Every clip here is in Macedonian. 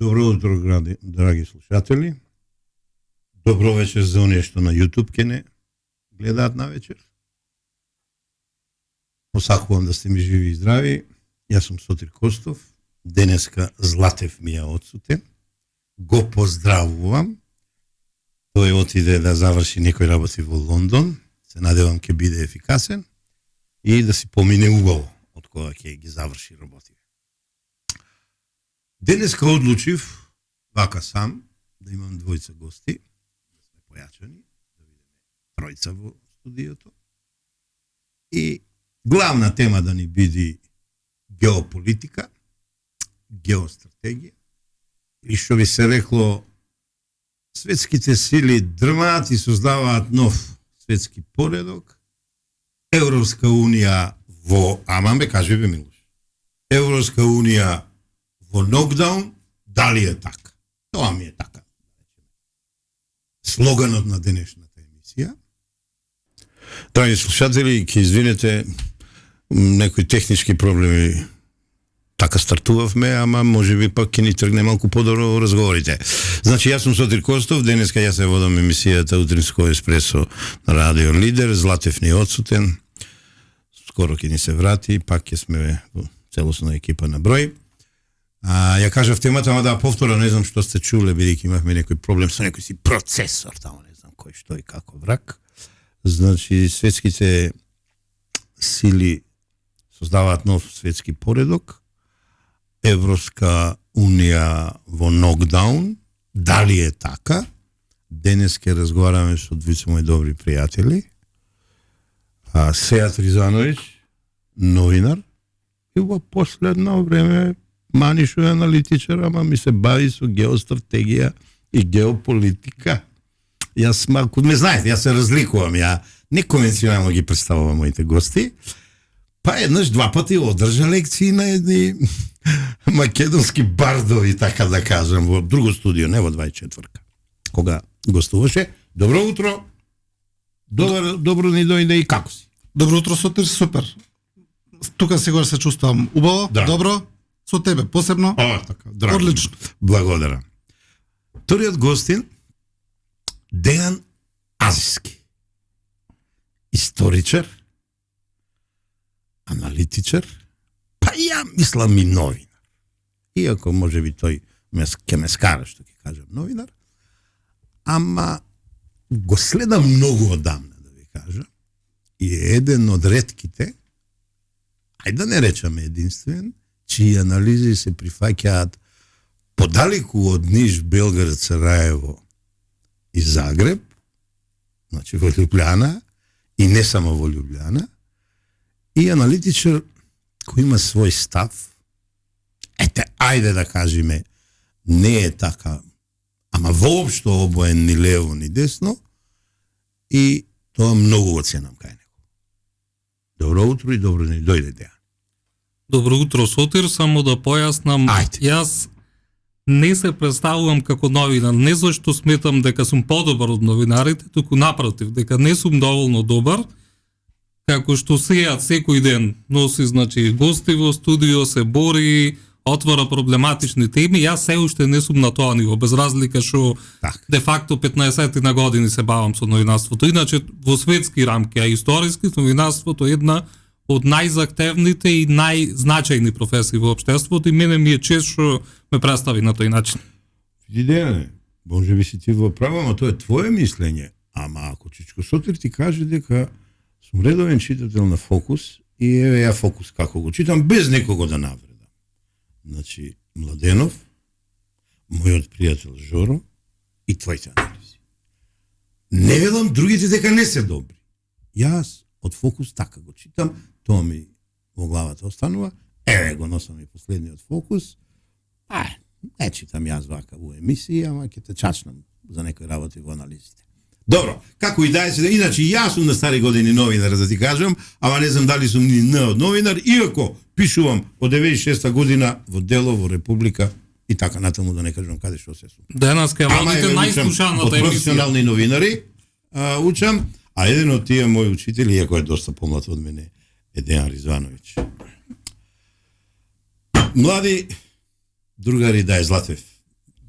Добро утро, драги слушатели. Добро вечер за оние што на YouTube ке не гледаат на вечер. Посакувам да сте ми живи и здрави. Јас сум Сотир Костов. Денеска Златев ми е отсутен. Го поздравувам. Тој отиде да заврши некој работи во Лондон. Се надевам ќе биде ефикасен и да си помине убаво од кога ќе ги заврши работи. Денеска одлучив, вака сам, да имам двојца гости, да сме појачани, да видиме тројца во студиото. И главна тема да ни биде геополитика, геостратегија, и што би се рекло, светските сили дрмаат и создаваат нов светски поредок, Европска унија во, ме кажи бе Милош, Европска унија во нокдаун, дали е така? Тоа ми е така. Слоганот на денешната емисија. Драги слушатели, ќе извинете, некои технички проблеми така стартувавме, ама може би пак ќе ни тргне малку подобро разговорите. Значи, јас сум Сотир Костов, денеска јас се водам емисијата Утринско еспресо на Радио Лидер, Златев ни е отсутен, скоро ќе ни се врати, пак ќе сме во целосна екипа на број. Ја кажав темата, ама да повторам, не знам што сте чуле, бидејќи имавме некој проблем со некој си процесор, тамо не знам кој што и како враг. Значи, светските сили создаваат нов светски поредок, Европска унија во нокдаун, дали е така? Денес ќе разговараме со двица мои добри пријатели. Сејат Ризановиќ, новинар, и во последно време Манишо е аналитичар, ама ми се бави со геостратегија и геополитика. Јас малку, ме знаете, јас се разликувам, ја неконвенционално ги представувам моите гости. Па еднаш два пати одржа лекции на едни македонски бардови, така да кажам, во друго студио, не во 24-ка. Кога гостуваше. Добро утро. Добро ни дојде и како си? Добро утро, Сотир, супер. Тука сега се чувствувам убаво, добро. Со тебе посебно. Така, драго. Одлично. Благодарам. Вториот гостин, Дејан Азиски. Историчар, аналитичар, па ја мислам и новинар. Иако може би тој ќе ме скара, што ќе кажам новинар, ама го следам многу одамна, да ви кажам, и е еден од ретките, ајде да не речеме единствен, чии анализи се прифаќаат подалеку од Ниш, Белград, Сараево и Загреб, значи во Љубљана, и не само во Љубљана, и аналитичар кој има свој став, ајде да кажеме, не е така, ама воопшто обоен ни лево ни десно, и тоа многу го ценам кај него. Добро утро и добро ни дојде Дејан. Добро утро, Сотир, само да појаснам, јас не се представувам како новинар, не зашто сметам дека сум подобар од новинарите, туку напротив, дека не сум доволно добар, како што Сејат секој ден носи, значи, гости во студио, се бори, отвора проблематични теми, јас се уште не сум на тоа ниво, без разлика што де факто 15 на години се бавам со новинарството. Иначе во светски рамки, а историски новинарството е една од најзахтевните и најзначајни професии во општеството и мене ми е чест што ме представи на тој начин. Видене, може би си ти во право, ама тоа е твое мислење. Ама ако Чичко Сотир ти каже дека сум редовен читател на Фокус и еве ја Фокус како го читам без некого да навредам. Значи, Младенов, мојот пријател Жоро и твоите анализи. Не велам другите дека не се добри. Јас од Фокус така го читам, тоа ми во главата останува, еве го носам и последниот Фокус, не читам јас вака во емисија, ама ќе те чачнам за некои работи во анализите. Добро, како и да е, иначе јас сум на стари години новинар, да ти кажам, ама не знам дали сум ни новинар, иако пишувам од 96 година во Дело, во Република и така натаму, да не кажам каде што се сум. Денес ке водите најслушаната емисија. Професионални новинари учам, а еден од тие мои учители, иако е доста помлад од мене, е Дејан Ризвановиќ. Млади другари, да е Златев,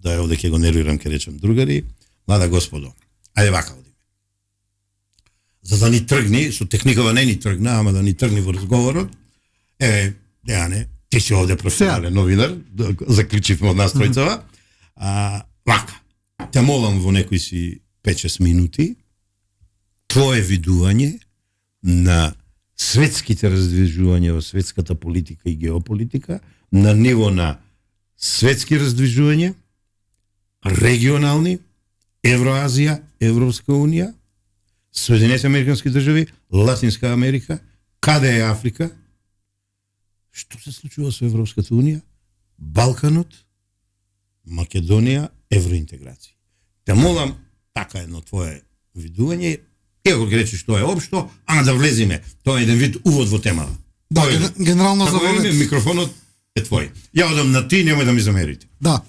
да е овде ќе го нервирам, ќе речем другари, млада господо, ајде вака одиме. За да ни тргни, со техникава не ни тргна, ама да ни тргни во разговорот, Дејане, ти си овде професионален новинар, заклучивме од нас тројцава, вака, те молам во некои си 5-6 минути, твое видување на светските раздвижувања во светската политика и геополитика, на ниво на светски раздвижувања, регионални, Евроазија, Европска унија, Соединените американски држави, Латинска Америка, каде е Африка, што се случува со Европската унија, Балканот, Македонија, евроинтеграција. Те молам, така едно твое видување, иако ќе речеш што е општо, ама да влезиме. Тоа е еден вид увод во темата. Да, генерално за момент. Микрофонот е твој. Ја одам на ти, немој да ми замерите. Да.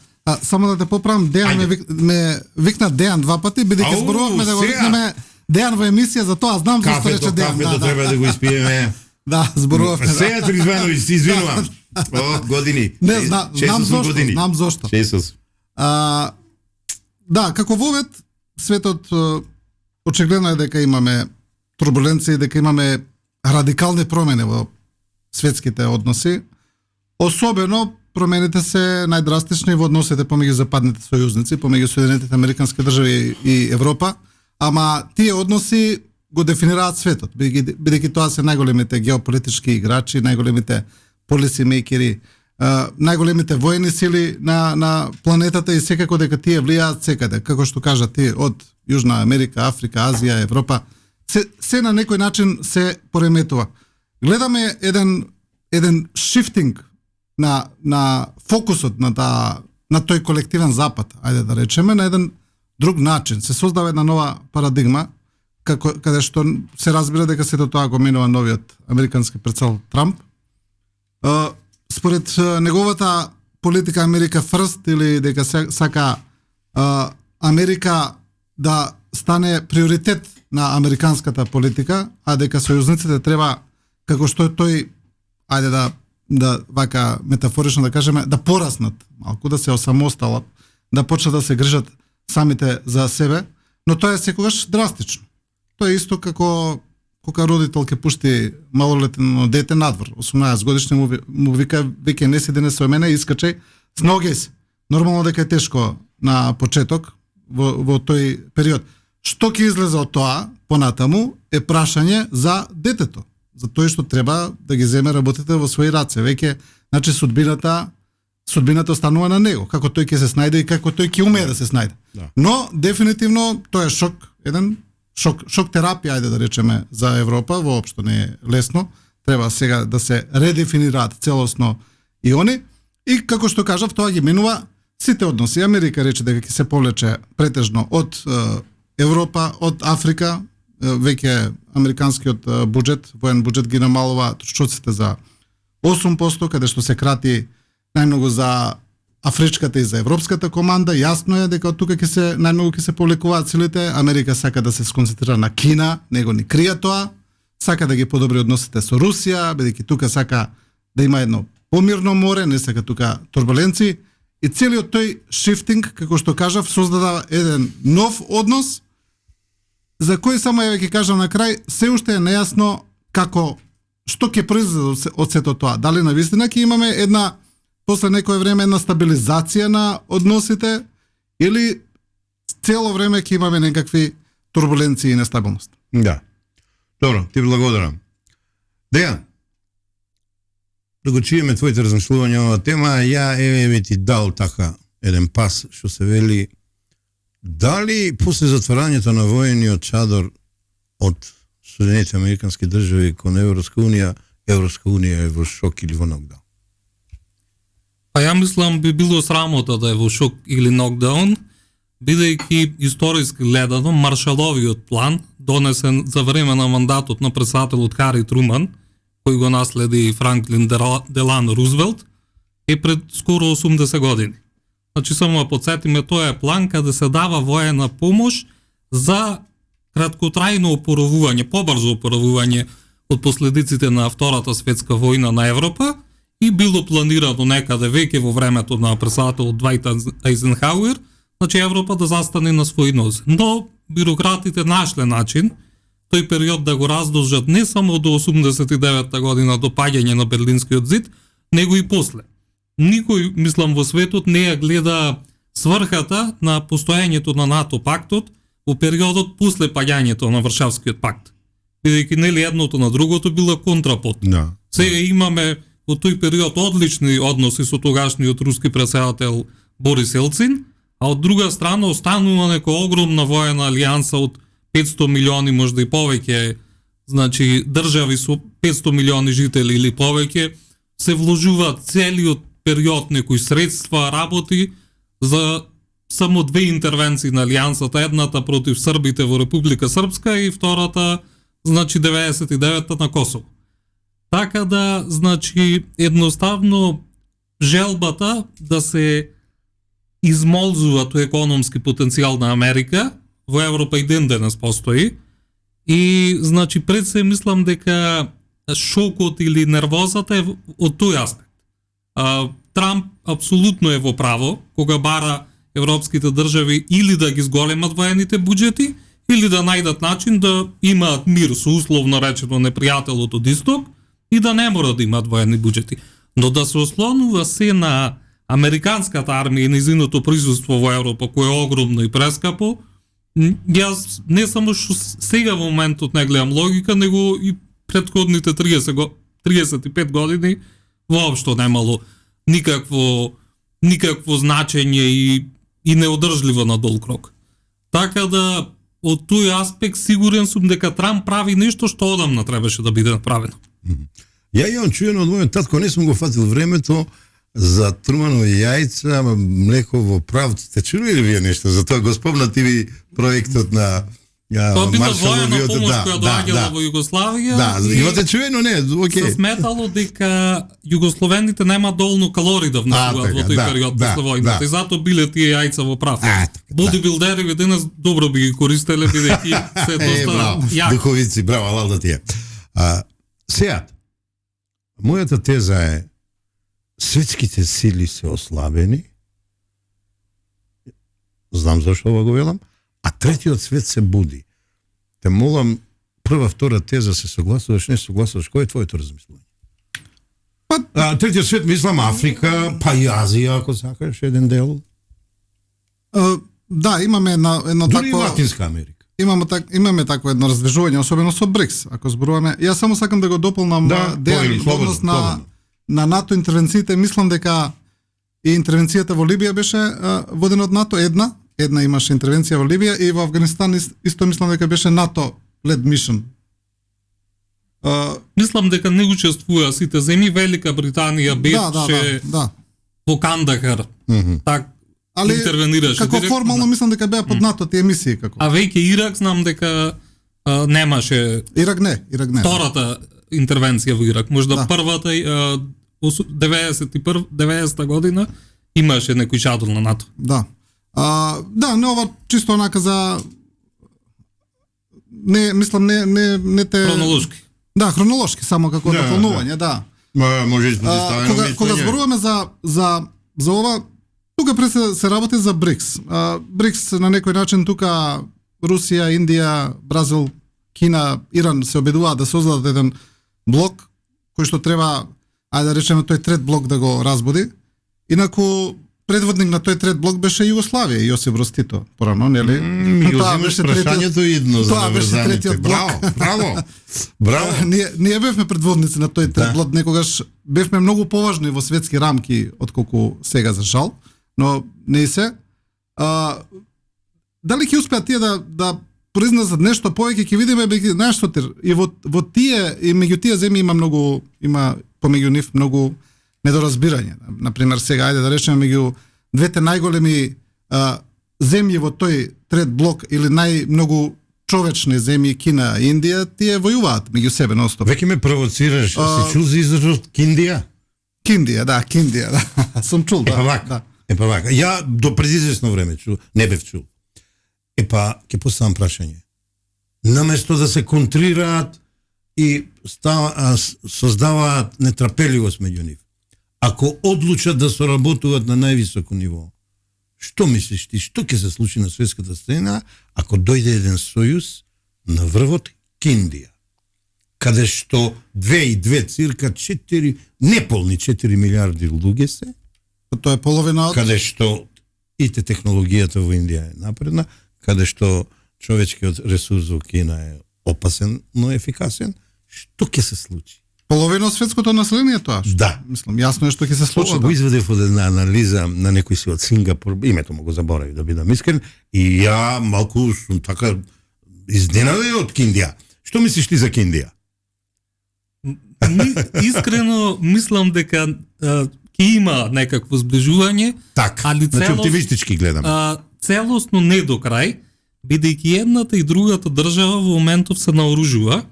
Само да те поправам, Дејан ме викна Дејан 2 пати, бидејќи зборувавме да го викнеме Дејан во емисија, за тоа знам зашто рече Дејан. Кафето треба да го испиеме. Да, зборувавме. Сеја Тризвановиќ, се извинувам. Години. Не, знам зошто. Да, како вовед, светот очигледно е дека имаме турбуленции, дека имаме радикални промени во светските односи. Особено промените се најдрастични во односите помеѓу западните сојузници, помеѓу Соединетите американски држави и Европа, ама тие односи го дефинираат светот, бидејќи тоа се најголемите геополитички играчи, најголемите полиси мејкери, најголемите воени сили на планетата и секако дека тие влијаат секаде, како што кажа ти, од Јужна Америка, Африка, Азија, Европа, се на некој начин се пореметува. Гледаме еден шифтинг на фокусот на тој колективен запад, ајде да речеме, на еден друг начин. Се создава една нова парадигма, каде што се разбира дека сето тоа го менува новиот американски председател Трамп. Според неговата политика Америка First, или дека сака Америка да стане приоритет на американската политика, а дека сојузниците треба, како што тој, ајде да вака метафорично да кажеме, да пораснат малку, да се осамосталат, да почнат да се грижат самите за себе, но тоа е секогаш драстично. Тоа е исто како кога родител ќе пушти малолетно дете надвор, 18 годишни му вика, веќе не седи не со мене, искачај, сногеј се. Нормално дека е тешко на почеток во тој период. Што ќе излезе од тоа понатаму е прашање за детето, за тој што треба да ги земе работите во своји раце. Веќе, значи судбината останува на него, како тој ќе се снајде и како тој ќе умее да се снајде. Да. Но дефинитивно тоа е шок, еден шок терапија, ајде да речеме, за Европа, воопшто не е лесно. Треба сега да се редефинираат целосно и они. И како што кажав, тоа ги минува сите односи. Америка рече дека ќе се повлече претежно од Европа, од Африка. Веќе американскиот буџет, воен буџет ги намалува трошоците за 8%, каде што се крати најмногу за афричката и за европската команда. Јасно е дека од тука најмногу ќе се повлекуваат силите. Америка сака да се сконцентрира на Кина, него ни крија тоа. Сака да ги подобри односите со Русија, бидејќи тука сака да има едно помирно море, не сака тука турбуленции. И целиот тој шифтинг, како што кажав, создава еден нов однос, за кој само ја ќе кажам на крај, се уште е нејасно што ќе произлезе од сето тоа. Дали навистина ќе имаме после некое време една стабилизација на односите, или цело време ќе имаме некакви турбуленции и нестабилност? Да. Добро, ти благодарам. Дејан, да го чуеме твоите размислувања оваа тема, ја еве ти дал така еден пас, што се вели, дали после затварањето на воениот чадор од Соединените американски држави кон Европска унија е во шок или во нокдаун? Па ја мислам би било срамота да е во шок или нокдаун, бидејќи историски гледано Маршаловиот план, донесен за време на мандатот на претседателот Хари Труман, кој го наследи Франклин Делано Рузвелт, е пред скоро 80 години. Значи, само да подсетиме, тоа е план каде се дава воена помош за краткотрајно опоравување, побрзо опоравување од последиците на Втората светска војна на Европа и било планирано некаде веќе во времето на председателот Двајт Ајзенхауер, значи Европа да застане на своји нозе. Но бюрократите нашле начин тој период да го раздолжат не само до 89-та година до паѓање на Берлинскиот зид, него и после. Никој, мислам, во светот не ја гледа сврхата на постоењето на НАТО пактот во периодот после паѓањето на Варшавскиот пакт. Бидејќи нели едното на другото било контрапот. Да. Сега имаме во тој период одлични односи со тогашниот руски претседател Борис Елцин, а од друга страна останува нека огромна воена алијанса од 500 милиони, можда и повеќе, значи држави со 500 милиони жители или повеќе, се вложуваат целиот период некои средства, работи за само две интервенции на алијансата, едната против србите во Република Српска и втората, значи 99-та на Косово. Така да, значи, едноставно желбата да се измолзува тој економски потенцијал на Америка во Европа и ден денес постои и, значи, пред се мислам дека шокот или нервозата е од тој аспект. Трамп апсолутно е во право кога бара европските држави или да ги зголемат воените буџети или да најдат начин да имаат мир со условно речено непријателот од исток и да не мора да имаат воени буџети. Но да се ослонува се на американската армија и незиното присуство во Европа, кој е огромно и прескапо, јас не само што сега во моментот не гледам логика, него и претходните 35 години воопшто немало никакво значење и неодржливо на долг рок. Така да, од тој аспект сигурен сум дека Трамп прави нешто што одамна требаше да биде направено. Ја имам чуено од мојот татко, не сум го фатил времето за труманови јајца, млеко во прав. Сте чули ли вие нешто за тоа? Го спомнати ви проектот на Тоа била воена помош да, која доаѓала во Југославија. Да, имате чуено, не, окей. Се сметало дека југословените нема доволно калории да внесуваат во тој период после војната. И затоа биле тие јајца во прав. Бодибилдери денес добро би ги користеле бидејќи се доста јаки. Духовици, браво, алал да тие. Сега, мојата теза е светските сили се ослабени. Знам зашто ова го велам. А третиот свет се буди. Те молам, прва, втора теза се согласуваш, не согласуваш, кој е твоето размислување? Третиот свет, мислам, Африка, па и Азија, ако сакаш, еден дел. Да, имаме едно Дури такво... и Латинска Америка. Имаме такво едно раздвижување, особено со БРИКС, ако зборуваме. Јас само сакам да го дополнам Дејан во однос на НАТО интервенциите. Мислам дека и интервенцијата во Либија беше водена од НАТО, една имаше интервенција во Либија и во Афганистан исто мислам дека беше НАТО led mission. Мислам дека не учествува сите земји, Велика Британија беше во Кандахар. Так интервенираше како директно. формално мислам дека беа под НАТО тие мисии како. А веќе Ирак знам дека немаше. Ирак не. Втората интервенција во Ирак, можда првата 90-та година имаше некој шатл на НАТО. Да, не ова чисто онака за не те хронолошки. Да, хронолошки само како дополнување, да. Може да кога зборуваме за ова, тука се работи за БРИКС. БРИКС на некој начин тука Русија, Индија, Бразил, Кина, Иран се обидуваат да создадат еден блок кој што треба, ајде да речеме, тој трет блок да го разбуди. Инаку предводник на тој трет блок беше Југославија, Јосип Брос Тито, порано, нели? Тоа беше прашањето идно за наврзаните. Браво. Ние бевме предводници на тој трет блок, некогаш бевме многу поважни во светски рамки отколку сега, за жал, но не се. Дали ќе успеат тие да произнесат нешто повеќе, ќе видиме, знаеш што ти, и во тие и меѓу тие земји има помеѓу нив многу недоразбирање. Например, сега, ајде да речеме, меѓу двете најголеми земји во тој трет блок или најмногу човечни земји, Кина и Индија, тие војуваат меѓу себе ностоп. Веќе ме провоцираш, си чул за изразот Киндија? Киндија, да. Сум чул, да. Епа вака, ја до предизвестно време не бев чул. Епа, ќе поставам прашање. Наместо да се контрираат и создаваат нетрпеливост меѓу нив, ако одлучат да соработуваат на највисоко ниво, што мислиш ти, што ќе се случи на светската сцена ако дојде еден сојуз на врвот Киндија, каде што 2,2 цирка 4, неполни 4 милиарди луѓе се, Тоа е половина од... каде што ите технологијата во Индија е напредна, каде што човечкиот ресурс во Кина е опасен, но ефикасен, што ќе се случи? Половина од светското население тоа. Да. Мислам, јасно е што ќе се случи. Ова го изведев од една анализа на некој си од Сингапур, името му го заборави да бидам искрен, и ја малку сум така изненаден од Киндија. Што мислиш ти за Киндија? Искрено мислам дека ќе има некакво сближување, Так, али значи оптимистички гледам. Целосно не до крај, бидејќи едната и другата држава во моментов се наоружува,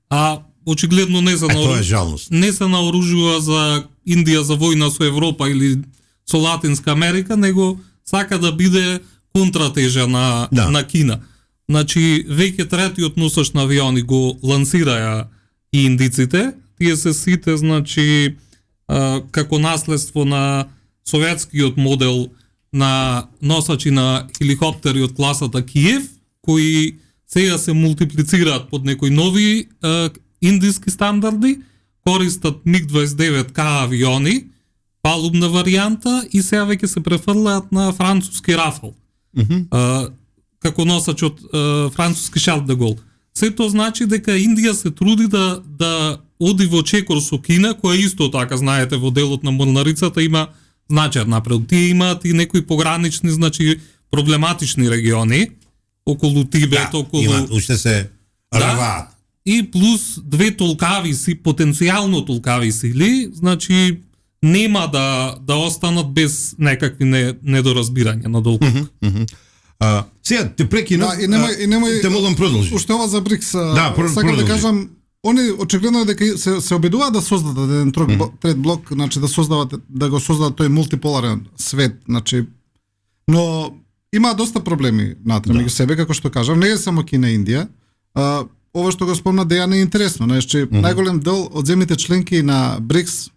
а очигледно не се Тоа е жалност. не се наоружува за Индија за војна со Европа или со Латинска Америка, него сака да биде контратежа на Кина. Значи, веќе третиот носач на авиони го лансираја и индиците, тие се сите, значи, како наследство на советскиот модел на носачи на хеликоптери од класата Киев, кои сега се мултиплицираат под некои нови индиски стандарди, користат МиГ-29К авиони, палубна варијанта, и сега веќе се префрлаат на француски Рафал. Како носач од француски Шарл де Гол. Се тоа значи дека Индија се труди да оди во чекор со Кина, која исто така, знаете, во делот на Морнарицата има значајен напред. Тие имаат и некои погранични, значи проблематични региони околу Тибет, околу... Имаат, уште се рваат. И плюс две толкави си, потенцијално толкави сили, значи нема да останат без некакви недоразбирања надолку. Сега те прекинам, Да, и немој те молам продолжи. Уште ова за БРИКС, сакам продолжи. да кажам, они очигледно е дека се обидуваат да создадат еден трет блок, значи да го создадат тој мултиполарен свет, значи, но има доста проблеми натре меѓу себе, како што кажам, не е само Кина и Индија. Ова што го спомна Дејан е интересно, значи најголем дел од земјите членки на БРИКС,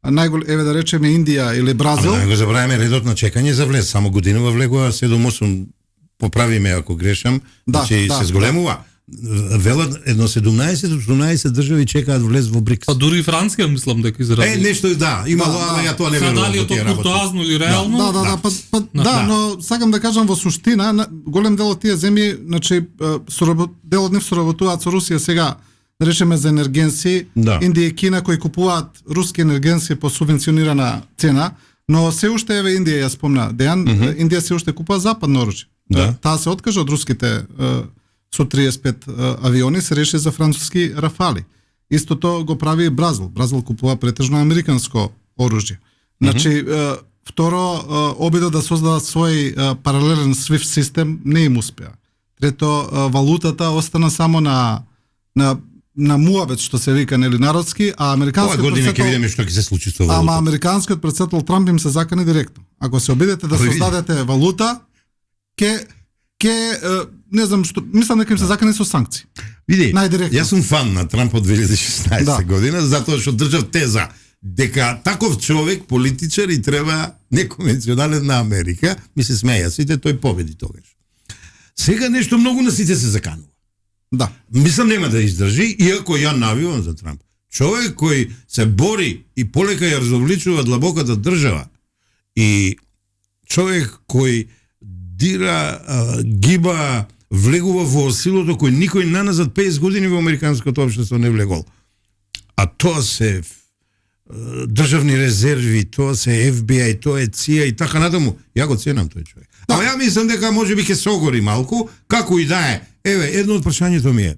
еве да речеме Индија или Бразил. Да го забравиме редот на чекање за влез, само годинава влегува 7-8, поправиме ако грешам, значи се зголемува. Велат едно 17-18 држави чекаат влез во БРИКС. А дури и Франција мислам дека изрази. Нешто имало, ама ја тоа не верувам. Дали е тоа куртоазно или реално? Но сакам да кажам во суштина, голем дел од тие земји, значи дел од нив соработуваат со Русија сега, да речеме за енергенси, Индија и Кина кои купуваат руски енергенси по субвенционирана цена, но се уште еве Индија ја спомна Дејан, Индија се уште купува западно оружје. Таа се откажа од руските Су-35 авиони, се реши за француски Рафали. Истото го прави и Бразил. Бразил купува претежно американско оружје. Значи, второ, обидот да создадат свој паралелен SWIFT систем не им успеа. Трето, валутата остана само на муабет, што се вика, нели, народски, а американскиот година ќе видиме што ќе се случи со валутата. Ама американскиот председател Трамп им се закани директно. Ако се обидете да создадете валута, не знам што, мислам дека им се закани со санкции. Види, најдиректно. Јас сум фан на Трамп од 2016 година, затоа што држав теза дека таков човек, политичар, и треба неконвенционален на Америка, ми се смеја сите, тој победи тогаш. Сега нешто многу на сите се заканува. Да. Мислам нема да издржи, иако ја навивам за Трамп. Човек кој се бори и полека ја разобличува длабоката држава, и човек кој дира, гиба, влегува во силото кој никој наназад 50 години во американското општество не влегол. А тоа се државни резерви, тоа се FBI, тоа е CIA и така натаму. Ја го ценам тој човек. А ја мислам дека можеби ќе се огори малку, како и да е. Еве, едно од прашањето ми е: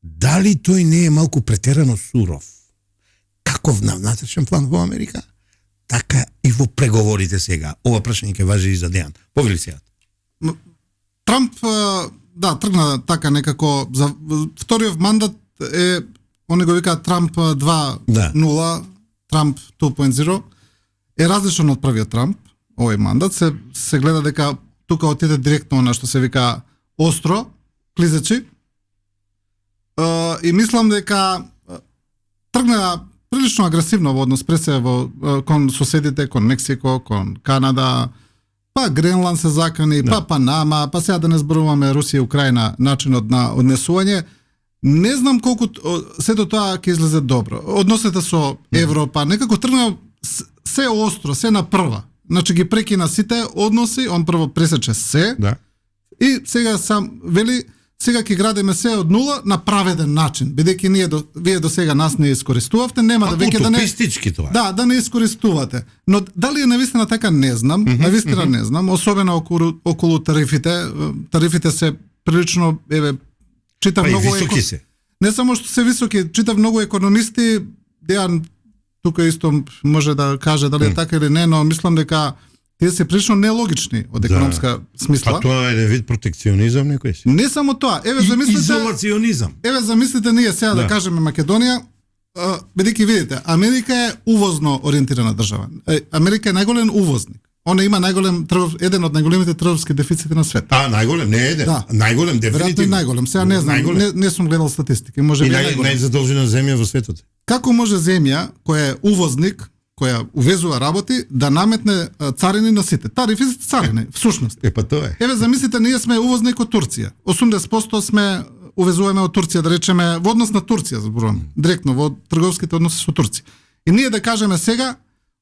дали тој не е малку претерано суров? Каков внатрешен план во Америка, така и во преговорите сега. Ова прашање ќе важи и за Дејан. Повели сега. Трамп, тргна така некако, за вториот мандат е, они го викаат Трамп 2.0, Трамп 2.0, е различен од првиот Трамп, овој мандат, се гледа дека тука отиде директно на што се вика остро, клизечи, и мислам дека тргна прилично агресивно во однос пред се кон соседите, кон Мексико, кон Канада, па Гренланд се закани, па Панама, па сега да не зборуваме Русија и Украина начинот на однесување. Не знам колку сето тоа ќе излезе добро. Односите со Европа некако тргна се остро, се на прва. Значи ги прекина сите односи, он прво пресече се. Да. И сега сам вели сега ќе градиме се од нула на праведен начин, бидејќи вие до сега нас не искористувавте, нема да веќе да не утопистички тоа. Да, да не искористувате. Но дали е навистина така не знам, навистина не знам, особено околу тарифите. Тарифите се прилично читав Па и многу високи се. Не само што се високи, читав многу економисти, Дејан тука исто може да каже дали е така или не, но мислам дека тие се прилично нелогични од економска смисла. Па тоа е еден вид протекционизам некој си. Не само тоа, Изолационизам. замислите ние сега да кажеме Македонија, бидејќи видите, Америка е увозно ориентирана држава. Америка е најголем увозник. Она има еден од најголемите трговски дефицити на свет. Најголем, не еден. Да. Најголем, Веројатно дефинитивно. најголем. Сега не знам, не сум гледал статистики, може И би најголем. најзадолжена земја во светот. Како може земја која е увозник, која увезува работи, да наметне царини на сите? Тарифи се царини, всушност. Па тоа е. Еве замислите, ние сме увозник од Турција. 80% сме увезуваме од Турција, да речеме, во однос на Турција, зборувам, директно во трговските односи со Турција. И ние да кажеме сега,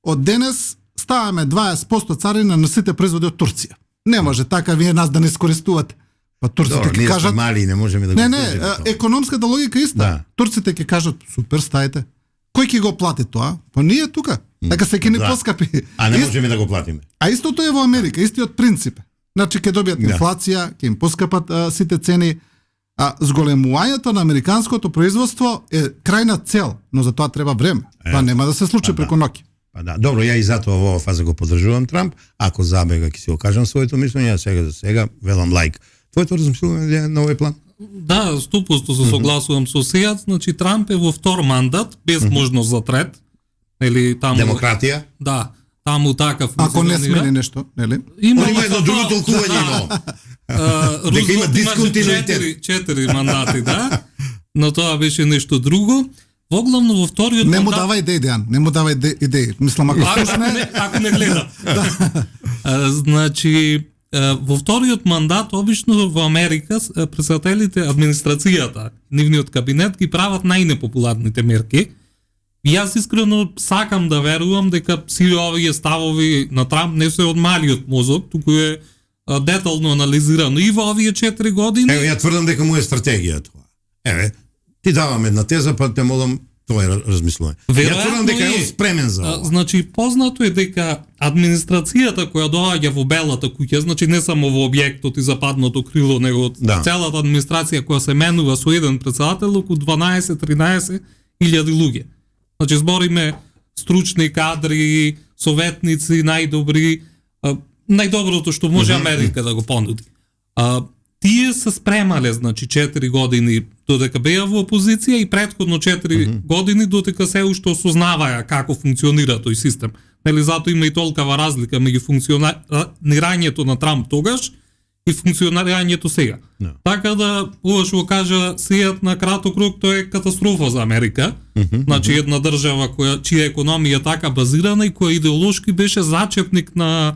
од денес ставаме 20% царина на сите производи од Турција. Не може така вие нас да не искористувате. Па турците ќе кажат мали, не можеме да го кажеме тоа. економската логика иста. Да. Турците ќе кажат супер, стајте. Кој ќе го плати тоа? Па ние тука. Така се ќе ни поскапи. А не можеме да го платиме. А истото е во Америка, истиот принцип. Значи ќе добијат инфлација, ќе им поскапат сите цени. А зголемувањето на американското производство е крајна цел, но за тоа треба време. Тоа нема да се случи преку ноќ. Па да, добро, ја и затоа во оваа фаза го поддржувам Трамп. Ако забега ќе си го кажам своето мислење, а сега за сега велам лайк. Твоето размислување на овој план? Да, 100% се согласувам со сејат, значи Трамп е во втор мандат, без можност за трет. Или таму Демократија? Да, таму така функционира. Ако не смени нешто, нели? Има едно друго толкување имало. Дека има дисконтинуитет. 4 мандати, да. Но тоа беше нешто друго. Воглавно во вториот не му мандат... давај идеи, Дејан, не му давај идеи. Мислам, ако не гледа. Значи, во вториот мандат, обично во Америка, председателите, администрацијата, нивниот кабинет ги прават најнепопуларните мерки. И јас искрено сакам да верувам дека сите овие ставови на Трамп не се од малиот мозок, туку е детално анализирано и во овие 4 години. Еве, ја тврдам дека му е стратегија тоа. Еве, ти давам една теза, па те молам твој размислување. Ја тврдам дека е спремен за ова. Значи, познато е дека администрацијата која доаѓа во Белата куќа, значи не само во објектот и западното крило, него целата администрација која се менува со еден председател, околу 12-13 илјади луѓе. Значи, збориме стручни кадри, советници, најдобри, најдоброто што може Америка да го понуди. Тие се спремале, значи, 4 години додека беа во опозиција и претходно 4 години додека се уште осознаваја како функционира тој систем. Нели затоа има и толкава разлика меѓу функционирањето на Трамп тогаш и функционирањето сега. Така да, ова што го кажа сејат на краток рок, тоа е катастрофа за Америка. Значи една држава чија економија така базирана и која идеолошки беше зачепник на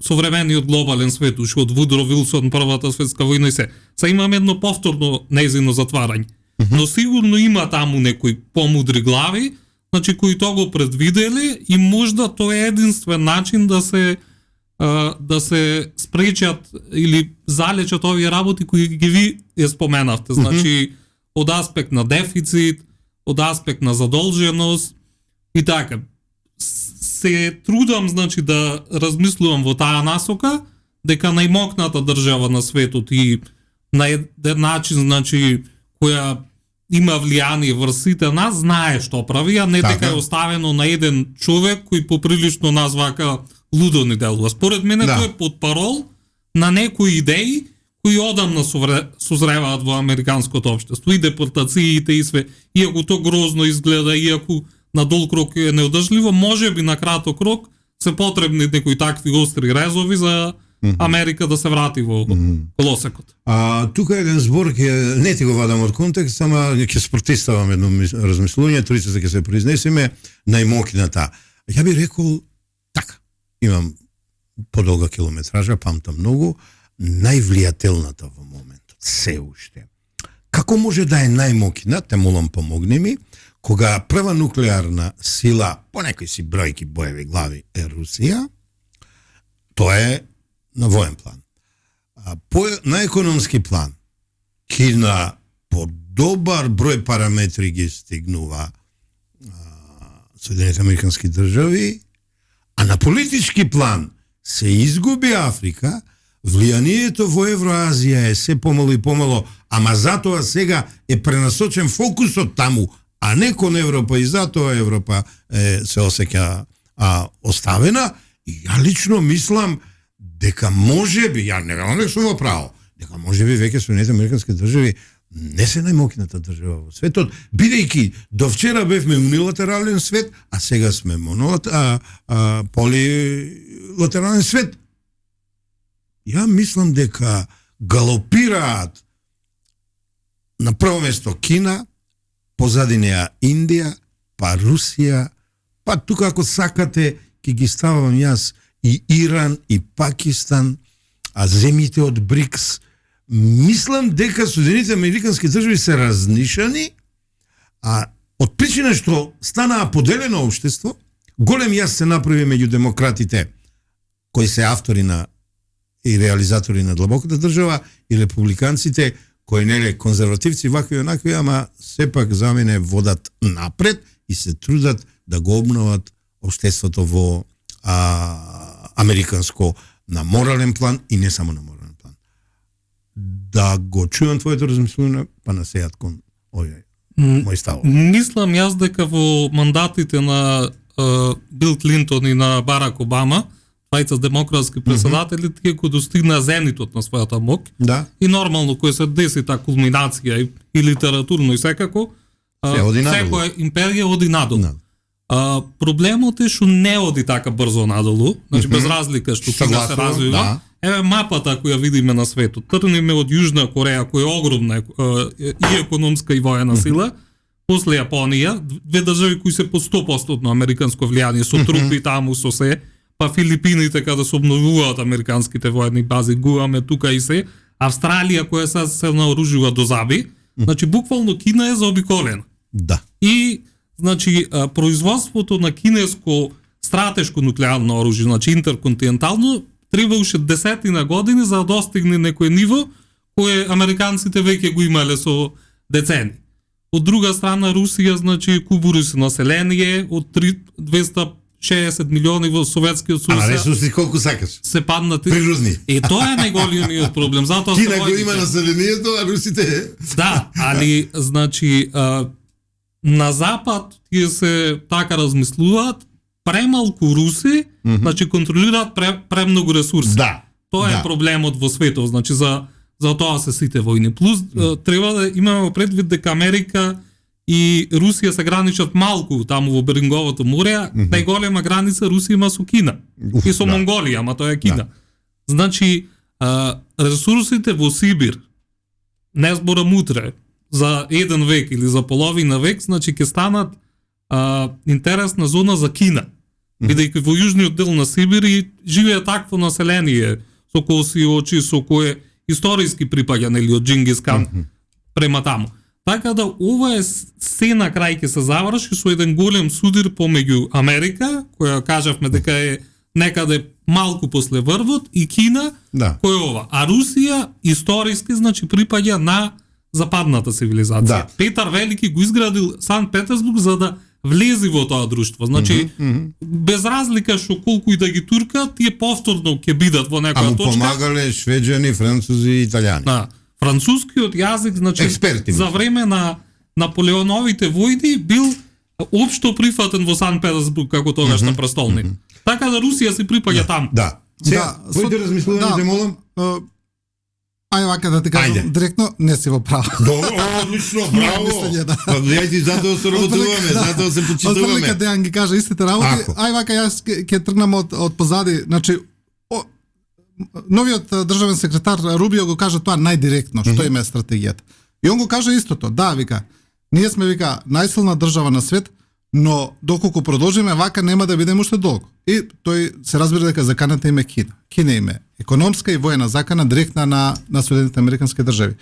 современиот глобален свет, уште од Вудро Вилсон, Првата светска војна и се. Са имаме едно повторно нејзино затварање. Но сигурно има таму некои помудри глави, значи кои тоа го предвидели и можда тоа е единствен начин да се спречат или залечат овие работи кои ги ви ја споменавте. Значи од аспект на дефицит, од аспект на задолженост и така. Се трудам, значи, да размислувам во таа насока, дека најмокната држава на светот и на еден начин, значи, која има влијание врз сите нас, знае што прави, а не дека е оставено на еден човек кој поприлично нас вака лудо ни делува. Според мене тоа е под парол на некои идеи кои одамна созреваат во американското општество. И депортациите и све. Иако то грозно изгледа, иако на долг рок е неодржливо, може би на краток рок се потребни некои такви остри резови за Америка да се врати во колосекот. Тука еден збор ќе не ти го вадам од контекст, ама ќе спротиставам едно размислување, трицата ќе се произнесеме најмокината. Ја би рекол така. Имам подолга километража, памтам многу, највлијателната во моментот, се уште. Како може да е најмокина, те молам помогни ми, кога прва нуклеарна сила, по некои си бројки боеви глави, е Русија, тоа е на воен план. На економски план, Кина по добар број параметри ги стигнува Соединените американски држави, а на политички план се изгуби Африка, влијанието во Евроазија е се помало и помало, ама затоа сега е пренасочен фокусот таму, а не кон Европа, и затоа Европа се осеќа оставена. И ја лично мислам дека можеби, ја не сум во право, дека можеби веќе Соединените американски држави не се најмокината држава во светот, бидејќи до вчера бевме унилатерален свет, а сега сме полилатерален свет. Ја мислам дека галопираат на прво место Кина, позади неа Индија, па Русија, па тука ако сакате ќе ги ставам јас и Иран, и Пакистан, а земјите од БРИКС. Мислам дека Соединените американски држави се разнишани, а од причина што станаа поделено општество, голем јас се направи меѓу демократите, кои се автори на и реализатори на длабоката држава, и републиканците, кои неле конзервативци, вакви и онакви, ама сепак за мене водат напред и се трудат да го обноват општеството во американско на морален план и не само на морален план. Да го чујам твоето размислување, па насејат кон овој мој став. Мислам јас дека во мандатите на Бил Клинтон и на Барак Обама, двајца демократски председатели, тие кои достигнаа зенитот на својата мок, Да. и нормално кој се деси таа кулминација и литературно и секако, секоја империја оди надолу. Проблемот е што не оди така брзо надолу, значи без разлика што Кина се развива. Да. Еве мапата која видиме на светот. Тргнеме од Јужна Кореја, која е огромна и економска и воена сила, после Јапонија, две држави кои се по 100% американско влијание, со трупи таму, со се, па Филипините каде се обновуваат американските воени бази, Гуаме тука и се, Австралија која се наоружува до заби, значи буквално Кина е заобиколена. Да. И значи производството на кинеско стратешко нуклеарно оружје, значи интерконтинентално, треба уште десетина години за да достигне некој ниво кое американците веќе го имале со децени. Од друга страна Русија, значи кубури се население од 260 милиони во Советскиот сојуз. Ама ресурси колку сакаш? Се паднати. Природни. И тоа е најголемиот проблем. Затоа Кина го има населението, а русите... Да, али значи на запад тие се така размислуваат, премалку руси, значи контролираат премногу ресурси. Да. Тоа е проблемот во светот, значи за тоа се сите војни. Плюс треба да имаме предвид дека Америка и Русија се граничат малку таму во Беринговото море, најголема граница Русија има со Кина и со Монголија, ама тоа е Кина. Значи ресурсите во Сибир, не зборам утре, за еден век или за половина век, значи ќе станат интересна зона за Кина. Бидејќи во јужниот дел на Сибир живее такво население со коси очи, со кое историски припаѓа нели од Џингис Кан према таму. Така да ова е се на крај ќе се заврши со еден голем судир помеѓу Америка, која кажавме дека е некаде малку после врвот, и Кина, кој е ова. А Русија историски значи припаѓа на западната цивилизација. Да. Петар Велики го изградил Санкт Петербург за да влези во тоа друштво. Значи, без разлика што колку и да ги туркат, тие повторно ќе бидат во некоја точка. Ама помагале швеđани, французи и италијани. Да. Францускиот јазик, значи, за време на Наполеоновите војни бил општо прифатен во Санкт Петербург како тогашна престолник. Така да Русија се припаѓа таму. Да. Сега, твоите размислување, те молам? Ајде вака да ти кажам директно, не си во право. Одлично, браво. Ја ти затоа се работуваме, затоа се почитуваме. Од Дејан ги кажа истите работи. Ајде вака јас ќе тргнам од позади, значи новиот државен секретар Рубио го кажа тоа најдиректно, што им е стратегијата. И он го кажа истото, да, вика, ние сме, вика, најсилна држава на свет, но доколку продолжиме вака нема да бидеме уште долго. И тој се разбира дека заканата им е Кина. Кина им е економска и воена закана директна на Соединетите американски држави.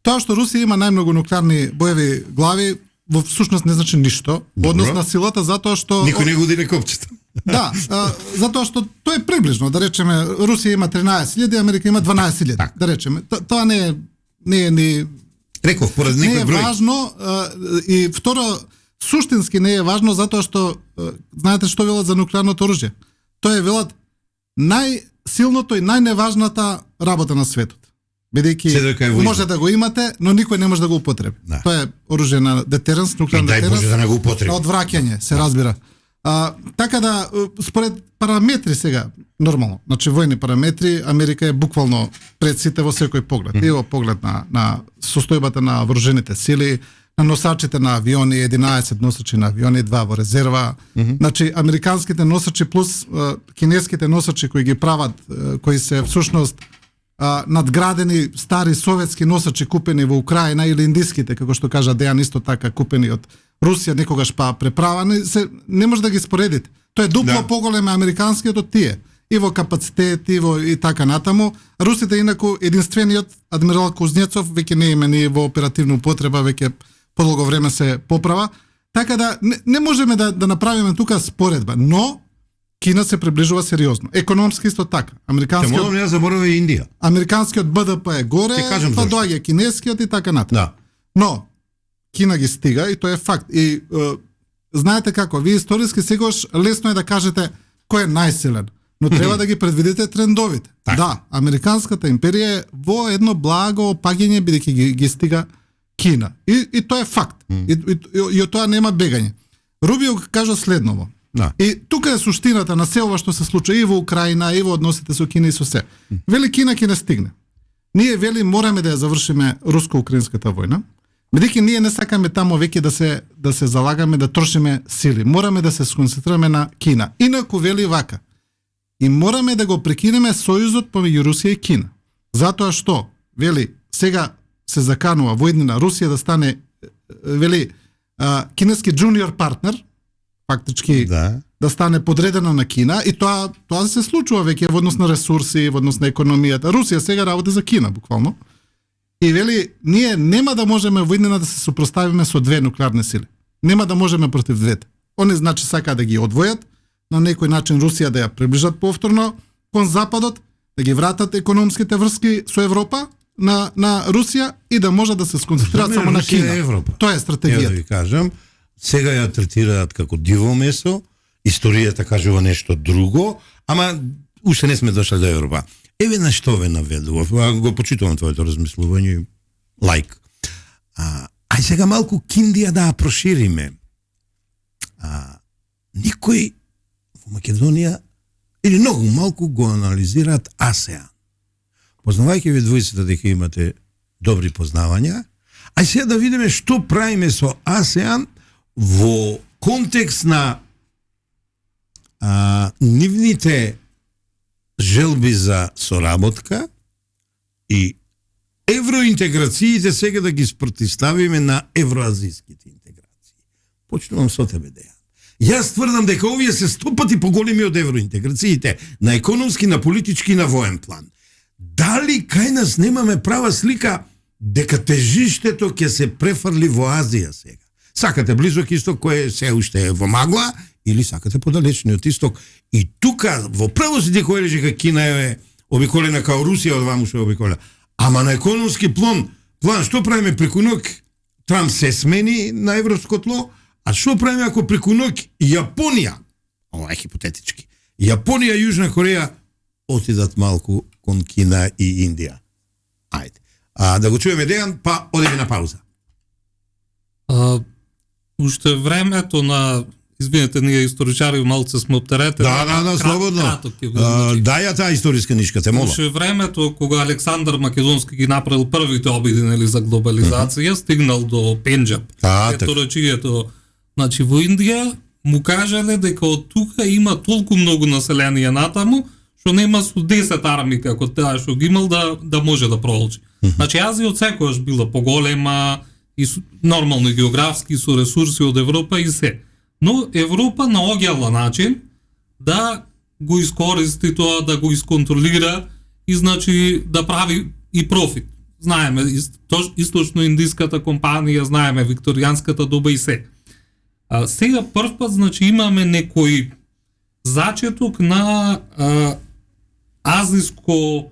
Тоа што Русија има најмногу нуклеарни боеви глави во всушност не значи ништо во однос на силата, затоа што Никој не го дире копчето. Да, затоа што тоа е приближно, да речеме Русија има 13.000, Америка има 12.000, да речеме. Тоа не е ни Реков поред не некој е број. важно и второ суштински не е важно затоа што знаете што велат за нуклеарното оружје. Тоа е велат најсилното и најневажната работа на светот. Бидејќи може да го имате, но никој не може да го употреби. Да. Тоа е оружје на детеренс, нуклеарен Дај детеренс. Боже да не го употреби. На одвраќање, се разбира. Така да, според параметри сега, нормално, значи војни параметри, Америка е буквално пред сите во секој поглед. И во поглед на состојбата на вооружените сили, на носачите на авиони, 11 носачи на авиони, 2 во резерва. Значи, американските носачи плюс кинеските носачи кои ги прават, кои се всушност надградени стари советски носачи купени во Украина или индиските, како што кажа Дејан, исто така купени од Русија, некогаш па преправани, не може да ги споредите. Тоа е дупло поголем американскиот од тие. И во капацитет, и така натаму. Русите инаку единствениот адмирал Кузнецов веќе не има ни во оперативна употреба, веќе подолго време се поправа. Така да не можеме да направиме тука споредба, но Кина се приближува сериозно. Економски исто така. Американскиот не заборави Индија. Американскиот БДП е горе, па доаѓа кинескиот и така натаму. Да. Но Кина ги стига и тоа е факт. И знаете како, вие историски сегаш лесно е да кажете кој е најсилен, но треба да ги предвидите трендовите. Так. Да, американската империја е во едно благо опаѓање бидејќи ги стига Кина. И тоа е факт. И од тоа нема бегање. Рубио кажа следново. Да. И тука е суштината на се ова што се случува и во Украина, и во односите со Кина и со се. Вели Кина ќе не стигне. Ние вели мораме да ја завршиме руско-украинската војна. Бидејќи ние не сакаме тамо веќе да се залагаме да трошиме сили. Мораме да се сконцентрираме на Кина. Инаку вели вака. И мораме да го прекинеме сојузот помеѓу Русија и Кина. Затоа што вели сега се заканува во иднина Русија да стане вели кинески джуниор партнер, фактички да стане подредена на Кина, и тоа се случува веќе во однос на ресурси, во однос на економијата. Русија сега работи за Кина буквално. И вели ние нема да можеме во иднина да се супроставиме со две нуклеарни сили. Нема да можеме против двете. Они значи сака да ги одвојат, на некој начин Русија да ја приближат повторно кон западот, да ги вратат економските врски со Европа на Русија и да може да се сконцентрираат само на Кина. Тоа е стратегијата. Ја да ви кажам, сега ја третираат како диво месо, историјата кажува нешто друго, ама уште не сме дошли до Европа. Еве на што ве наведував, го почитувам твоето размислување, лайк. Ај сега малку Киндија да прошириме. Никој во Македонија или многу малку го анализираат АСЕАН. Познавајќи ве двојцата дека имате добри познавања, ај сега да видиме што правиме со АСЕАН во контекст на нивните желби за соработка и евроинтеграциите сега да ги спротивставиме на евроазиските интеграции. Почнувам со тебе, Дејан. Јас тврдам дека овие се 100 пати поголеми од евроинтеграциите на економски, на политички и на воен план. Дали кај нас немаме права слика дека тежиштето ќе се префрли во Азија сега? Сакате близок исток кој се уште е во магла или сакате подалечниот исток? И тука во правосите кој лежи дека Кина е обиколена као Русија од ваму што е обиколена. Ама на економски план што правиме преку ног? Трамп се смени на европско тло, а што правиме ако преку ног Јапонија, ова е хипотетички, Јапонија и Јужна Кореја отидат малку кон Кина и Индија? Ајде. Да го чуеме Дејан, па одеме на пауза. Уште времето на, извинете, ние историчари малце сме оптерете. Да, слободно. Дај таа историска нишка, те молам. Уште времето кога Александар Македонски ги направил првите обиди за глобализација, стигнал до Пенџаб. Ето речињето, значи во Индија му кажале дека од тука има толку многу население натаму, што нема со 10 арми како таа што ги имал да може да продолжи. Значи Азија од секогаш била поголема и нормално географски со ресурси од Европа и се. Но Европа наоѓала начин да го искористи тоа, да го исконтролира и значи да прави и профит. Знаеме источно-индиската компанија, знаеме викторијанската доба и се. Сега прв пат значи имаме некој зачеток на азиско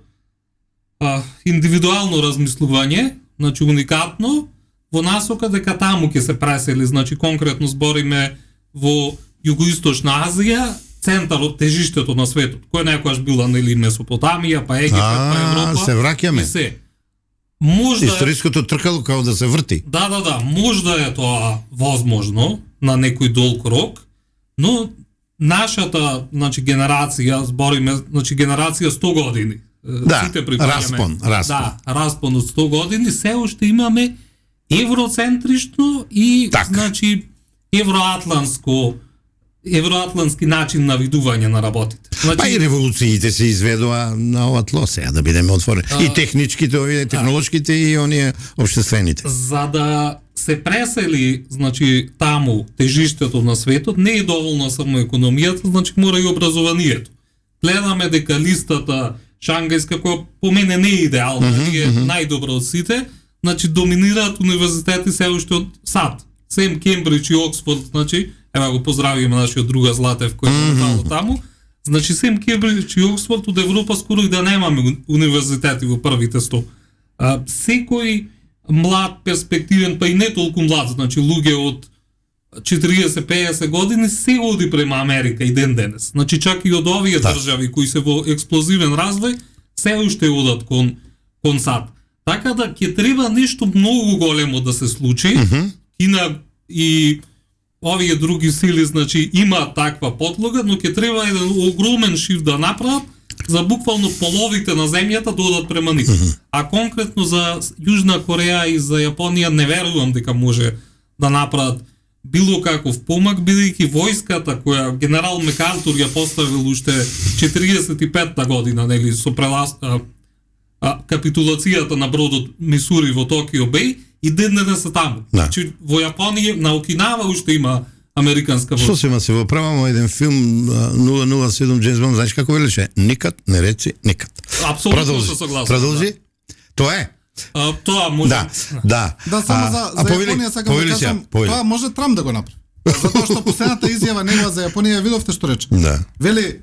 индивидуално размислување, значи уникатно, во насока дека таму ќе се пресели, значи конкретно збориме во Југоисточна Азија, центарот, тежиштето на светот, кој некогаш била нели Месопотамија, па Египет, па Европа. Се враќаме. И се. Можда историското тркало као да се врти. Да, можда е тоа возможно на некој долг рок, но нашата, значи генерација, збориме, значи генерација 100 години. Да, сите припаѓаме. распон. Да, распон од 100 години, се уште имаме евроцентрично и значи евроатлантски начин на видување на работите. Значи, Па и револуциите се изведоа на ова тло сега, да бидеме отворени. И техничките, овие технолошките и оние обштествените. За да се пресели, значи, таму тежиштето на светот, не е доволно само економијата, значи мора и образованието. Гледаме дека листата шангајска, која по мене не е идеална, е најдобра од сите, значи доминираат универзитети се уште од САД. Сем Кембридж и Оксфорд, значи, ева го поздравиме нашиот друга Златев кој е тало таму. Значи сем Кембридж и Оксфорд од Европа скоро и да немаме универзитети во првите 100. Секој млад, перспективен, па и не толку млад, значи луѓе од 40-50 години се оди према Америка и ден денес. Значи чак и од овие држави кои се во експлозивен развој се уште одат кон САД. Така да ќе треба нешто многу големо да се случи. Кина и овие други сили, значи, има таква подлога, но ќе треба еден огромен шифт да направат за буквално половите на земјата да одат према нив. А конкретно за Јужна Кореја и за Јапонија не верувам дека може да направат било каков помак, бидејќи војската која генерал Мекартур ја поставил уште 45-та година, нели, со капитулацијата на бродот Мисури во Токио Беј, и ден денес се таму. Значи во Јапонија на Окинава уште има американска војска. Што се се во правамо еден филм 007 Джеймс Бонд, знаеш како велеше? Никад не реци никад. Апсолутно се согласувам. Продолжи. Тоа е. Тоа може. Да, само за Јапонија сакам да кажам, тоа може Трамп да го направи. Затоа што последната изјава негова за Јапонија видовте што рече. Вели,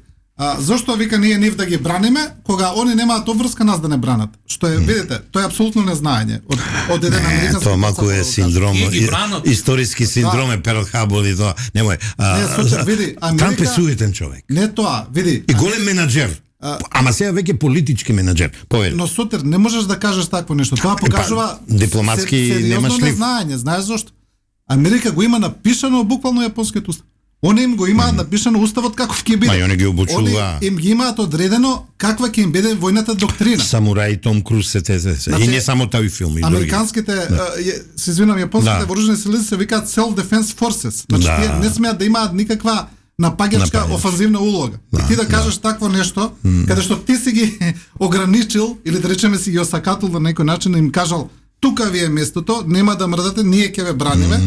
зошто вика ние нив да ги браниме, кога они немаат обврска нас да не бранат. Што е, видите, тоа е апсолутно незнаење од еден американски. Тоа малку е синдром, историски синдром е Перл Харбор и тоа. Немој. Види, Трамп е суетен човек. Не тоа, види. И голем менаџер. Ама сега веќе политички менаџер. Повели. Но сутер не можеш да кажеш такво нешто. Тоа покажува дипломатски немаш ли. Незнаење, знаеш зошто? Америка го има напишано буквално јапонскиот устав. Они им го имаат напишано уставот каков ќе биде. Ма они ги обучува. Они им ги имаат одредено каква ќе им биде војната доктрина. Самурај Том Круз се и не само тај филм и американските, се извинам, јапонските вооружени сили се викаат Self Defense Forces. Значи тие не смеат да имаат никаква напаѓачка офанзивна улога. И ти да кажеш такво нешто, каде што ти си ги ограничил или да речеме си ги осакатил на некој начин и им кажал тука ви е местото, нема да мрдате, ние ќе ве браниме.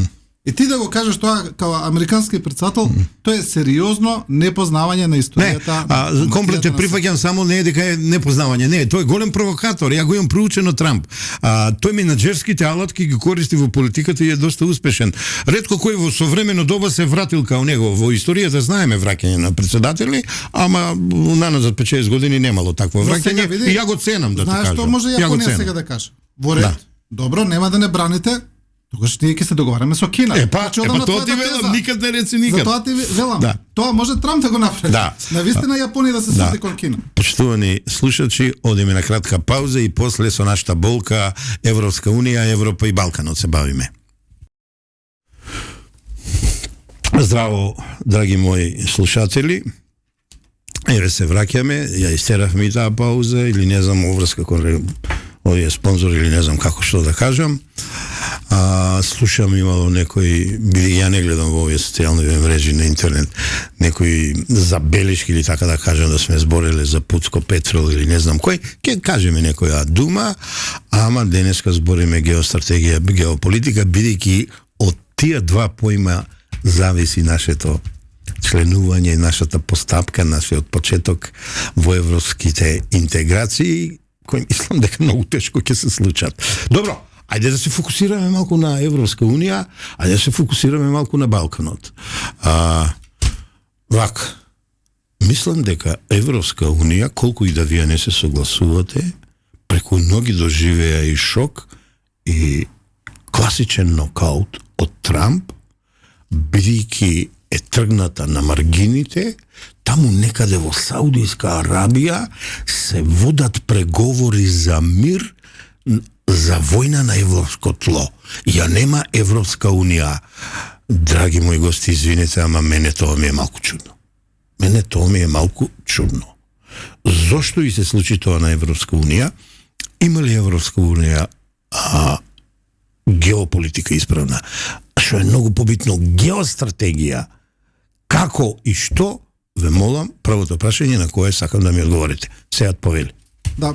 И ти да го кажеш тоа као американски председател, тоа е сериозно непознавање на историјата. Комплетно прифаќам, само не е дека е непознавање, не, тој е голем провокатор. Ја го имам проучено Трамп. Тој менаџерските алатки ги користи во политиката и е доста успешен. Ретко кој во современо доба се вратил као него. Во историјата знаеме враќање на председатели, ама наназад 5-6 години немало такво враќање. И ја го ценам да ти кажам. Знаеш што може Јапонија сега да каже? Во ред. Добро, нема да не браните. Тогаш ние ќе се договараме со Кина. Тоа ти велам, никад не реци никад. Затоа ти велам. Тоа може Трамп да го направи. Навистина Јапонија да се среди кон Кина. Почитувани слушачи, одиме на кратка пауза и после со нашата болка Европска унија, Европа и Балканот се бавиме. Здраво, драги мои слушатели. Еве се враќаме, ја истеравме и таа пауза или не знам оврска кон овие спонзори или не знам како што да кажам. Слушам имало некои, ја не гледам во овие социјални мрежи на интернет, некои забелешки или така да кажем да сме збореле за Пуцко Петрол или не знам кој, ќе кажеме некоја дума, ама денеска збориме геостратегија, геополитика, бидејќи од тие два поима зависи нашето членување, нашата постапка, нашиот почеток во европските интеграции, кои мислам дека многу тешко ќе се случат. Добро, ајде да се фокусираме малку на Европска Унија, ајде да се фокусираме малку на Балканот. Вака, мислам дека Европска Унија, колку и да вие не се согласувате, преку ноги доживеа и шок и класичен нокаут од Трамп, бидејќи е тргната на маргините, таму некаде во Саудиска Арабија се водат преговори за мир, за војна на европско тло. Ја нема Европска Унија. Драги мои гости, извинете, ама мене тоа ми е малку чудно. Мене тоа ми е малку чудно. Зошто и се случи тоа на Европска Унија? Има ли Европска Унија геополитика исправна? Што е многу побитно, геостратегија. Како и што, ве молам, првото прашање на кое сакам да ми одговорите. Сеат повели. Да,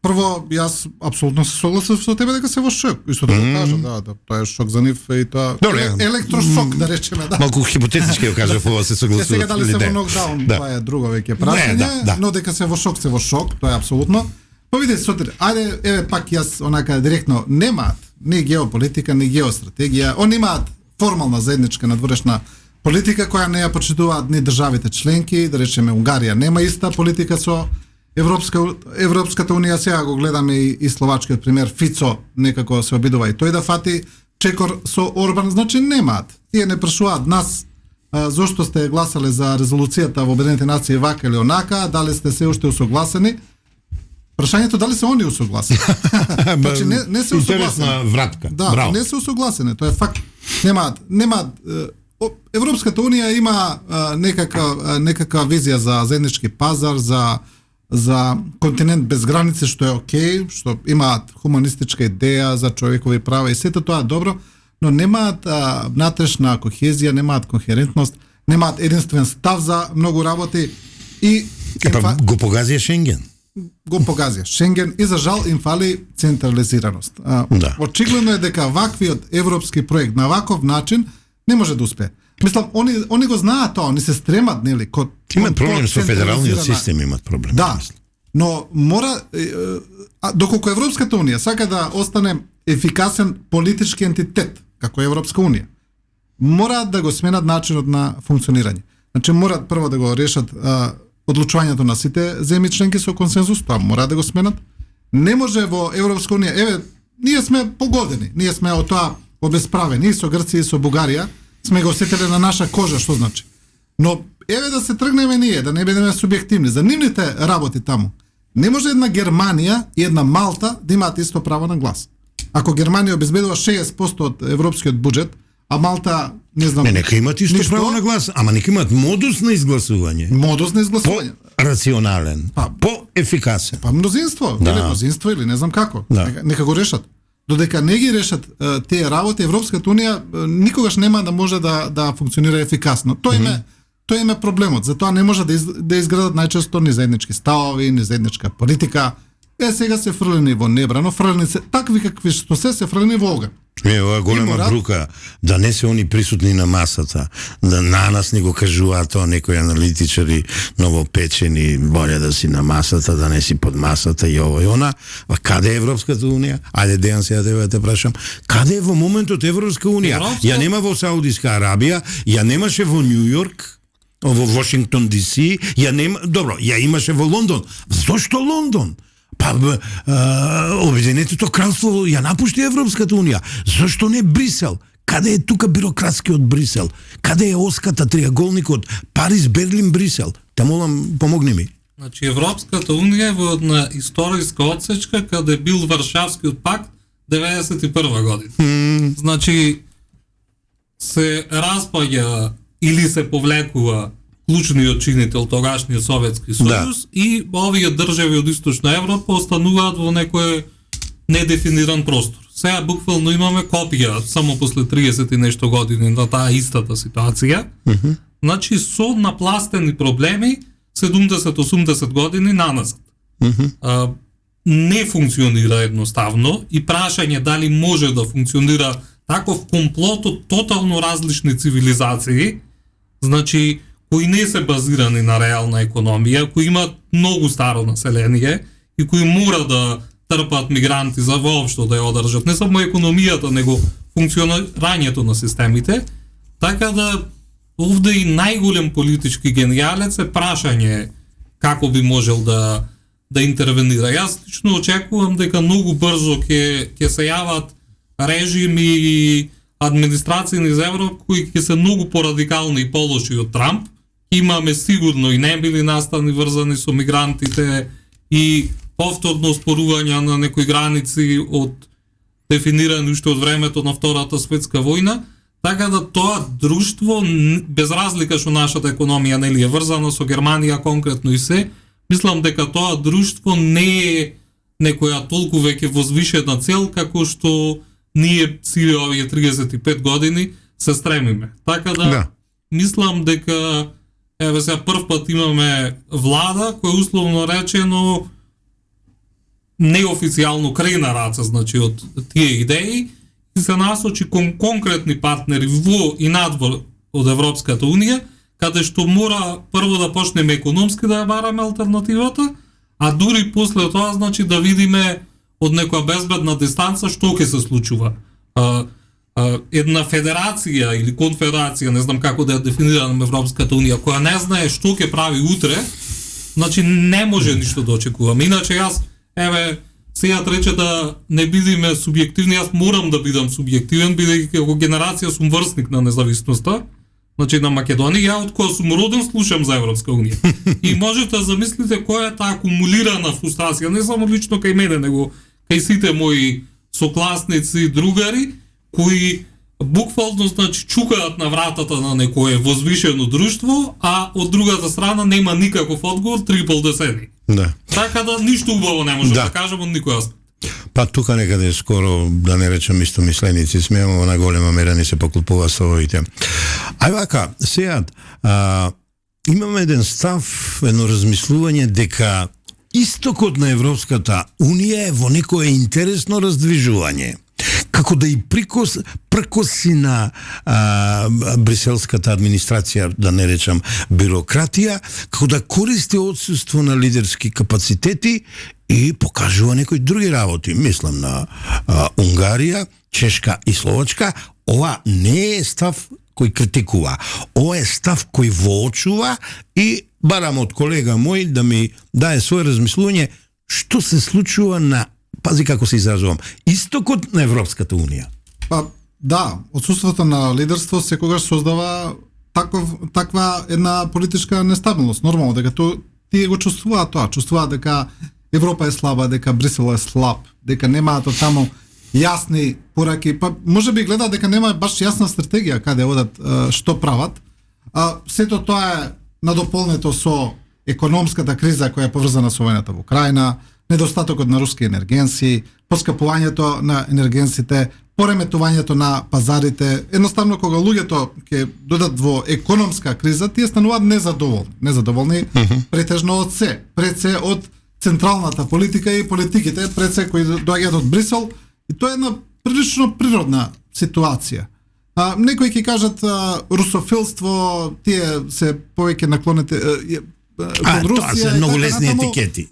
прво, јас апсолутно се согласив со тебе дека се во шок. Исто да го кажам, да, тоа е шок за нив и тоа електрошок, да речеме, да. Малку хипотетички го кажав, ова се согласуват. Сега дали се во нокдаун, тоа е друго веќе прашање, но дека се во шок, тоа е апсолутно. Па видите, Сотир, ајде, еве пак јас онака директно, немаат ни геополитика, ни геостратегија, они имаат формална заедничка надворешна политика која не ја почитуваат ни државите членки, да речеме Унгарија нема иста политика со Европската Унија, сега го гледаме и словачкиот пример, Фицо некако се обидува и тој да фати чекор со Орбан, значи немаат. Тие не прашуваат нас зошто сте гласале за резолуцијата во Обединетите нации вака или онака, дали сте се уште усогласени. Прашањето дали се они усогласени. Значи не се усогласени. Интересна вратка. Да, браво. Не се усогласени, тоа е факт. Немаат Европската Унија има некаква визија за заеднички пазар, за континент без граници, што е окей, што имаат хуманистичка идеја за човекови права и сето тоа е добро, но немаат внатрешна кохезија, немаат кохерентност, немаат единствен став за многу работи и го погазија Шенген. Шенген и за жал им фали централизираност. Да. Очигледно е дека ваквиот европски проект на ваков начин не може да успее. Мислам, они го знаат тоа, они се стремат, нели, имат проблем со федералниот систем, имат проблем. Да, но мора, доколку Европската Унија сака да остане ефикасен политички ентитет, како Европска Унија, мора да го сменат начинот на функционирање. Значи, мора прво да го решат одлучувањето на сите земји членки со консензус, тоа мора да го сменат. Не може во Европска Унија, еве, ние сме погодени, ние сме од тоа обесправени, и со Грција и со Бугарија, сме го осетиле на наша кожа, што значи. Но еве да се тргнеме ние, да не бидеме субјективни, за нивните работи таму. Не може една Германија и една Малта да имаат исто право на глас. Ако Германија обезбедува 60% од европскиот буџет, а Малта, не знам... Нека имат исто право на глас, ама нека имат модус на изгласување. Модус на изгласување. По-рационален, по-ефикасен. Па мнозинство, или мнозинство, или не знам како. Да. Нека го решат. Додека не ги решат тие работи, Европската Унија никогаш нема да може да функционира ефикасно. Тој им е проблемот. Затоа не може да изградат најчесто ни заеднички ставови, ни заедничка политика. Сега се фрлени во небрано, фрлени се такви какви што се фрлени во оган. Ова голема брука, да не се они присутни на масата, да на нас не го кажуваат тоа некои аналитичари новопечени, боле да си на масата, да не си под масата и ово и она. Каде е Европската Унија? Ајде Дејан сега да те прашам, каде е во моментот Европска Унија? Ја нема во Саудиска Арабија, ја немаше во Њу Јорк, во Вашингтон ДС, ја нема, добро, ја имаше во Лондон. Зошто Лондон? Па Обединетото кралство ја напушти Европската Унија. Зошто не Брисел? Каде е тука бирократскиот Брисел? Каде е оската триаголникот Париз, Берлин, Брисел? Те молам, помогни ми. Значи Европската Унија е во една историска одсечка каде бил Варшавскиот пакт 91 година. Значи се распаѓа или се повлекува клучниот чинител тогашниот Советски сојуз и овие држави од Источна Европа остануваат во некој недефиниран простор. сега буквално имаме копија само после 30 и нешто години на таа истата ситуација. Значи со напластени проблеми 70-80 години наназад. Не функционира едноставно и прашање дали може да функционира таков комплот од тотално различни цивилизации, значи кои не се базирани на реална економија, кои имаат многу старо население и кои мора да трпат мигранти за воопшто да ја одржат не само економијата, него функционирањето на системите. Така да овде и најголем политички гениалец е прашање како би можел да интервенира. Јас лично очекувам дека многу брзо ќе се јават режими и администрации низ Европа кои ќе се многу порадикални и полоши од Трамп. Имаме сигурно и немили настани врзани со мигрантите и повторно спорување на некои граници од дефинирани уште од времето на Втората светска војна, така да тоа друштво, без разлика што нашата економија нели е врзана со Германија конкретно и се, мислам дека тоа друштво не е некоја толку веќе возвишена цел како што ние сите овие 35 години се стремиме. Така да мислам дека еве сега прв пат имаме влада која условно речено неофицијално крена раце, значи од тие идеи и се насочи кон конкретни партнери во и надвор од Европската унија, каде што мора прво да почнеме економски да ја бараме алтернативата, а дури после тоа значи да видиме од некоја безбедна дистанца што ќе се случува. Една федерација или конфедерација, не знам како да ја дефинираме Европската унија, која не знае што ќе прави утре, значи не може ништо да очекуваме. Иначе јас еве сега рече да не бидиме субјективни, јас морам да бидам субјективен, бидејќи како генерација сум врсник на независноста, значи на Македонија, ја од која сум роден слушам за Европска унија. И можете да замислите која е таа акумулирана фрустрација, не само лично кај мене, него кај сите мои сокласници и другари, кои буквално значи чукаат на вратата на некое возвишено друштво, а од другата страна нема никаков одговор 3,5 децени. Да. Така да ништо убаво не може да кажем од никој аспект. Па тука некаде скоро, да не речем истомисленици сме, на голема мера не се поклопува со овите. Ај вака, сега, имаме еден став, едно размислување дека истокот на Европската Унија е во некое интересно раздвижување. Како да и пркоси на бриселската администрација, да не речам бюрократија, како да користи отсуство на лидерски капацитети и покажува некои други работи. Мислам на Унгарија, Чешка и Словачка. Ова не е став кој критикува. Ова е став кој воочува и барам од колега мој да ми даде своје размислување што се случува на, пази како се изразувам, истокот на Европската Унија. Па да, отсуството на лидерство секогаш создава таква една политичка нестабилност. Нормално дека тие го чувствуваат тоа, чувствуваат дека Европа е слаба, дека Брисел е слаб, дека немаат од таму јасни пораки, па можеби гледаат дека нема баш јасна стратегија каде одат, што прават. Сето тоа е надополнето со економската криза која е поврзана со војната во Украина, недостатокот на руски енергенси, поскапувањето на енергенсите, пореметувањето на пазарите. Едноставно кога луѓето ќе додат во економска криза, тие стануваат незадоволни претежно од се, пред се од централната политика и политиките, пред се кои доаѓаат од Брисел, и тоа е една прилично природна ситуација. Некои ќе кажат русофилство, тие се повеќе наклонете кон Русија. Тоа се многу лесни етикети.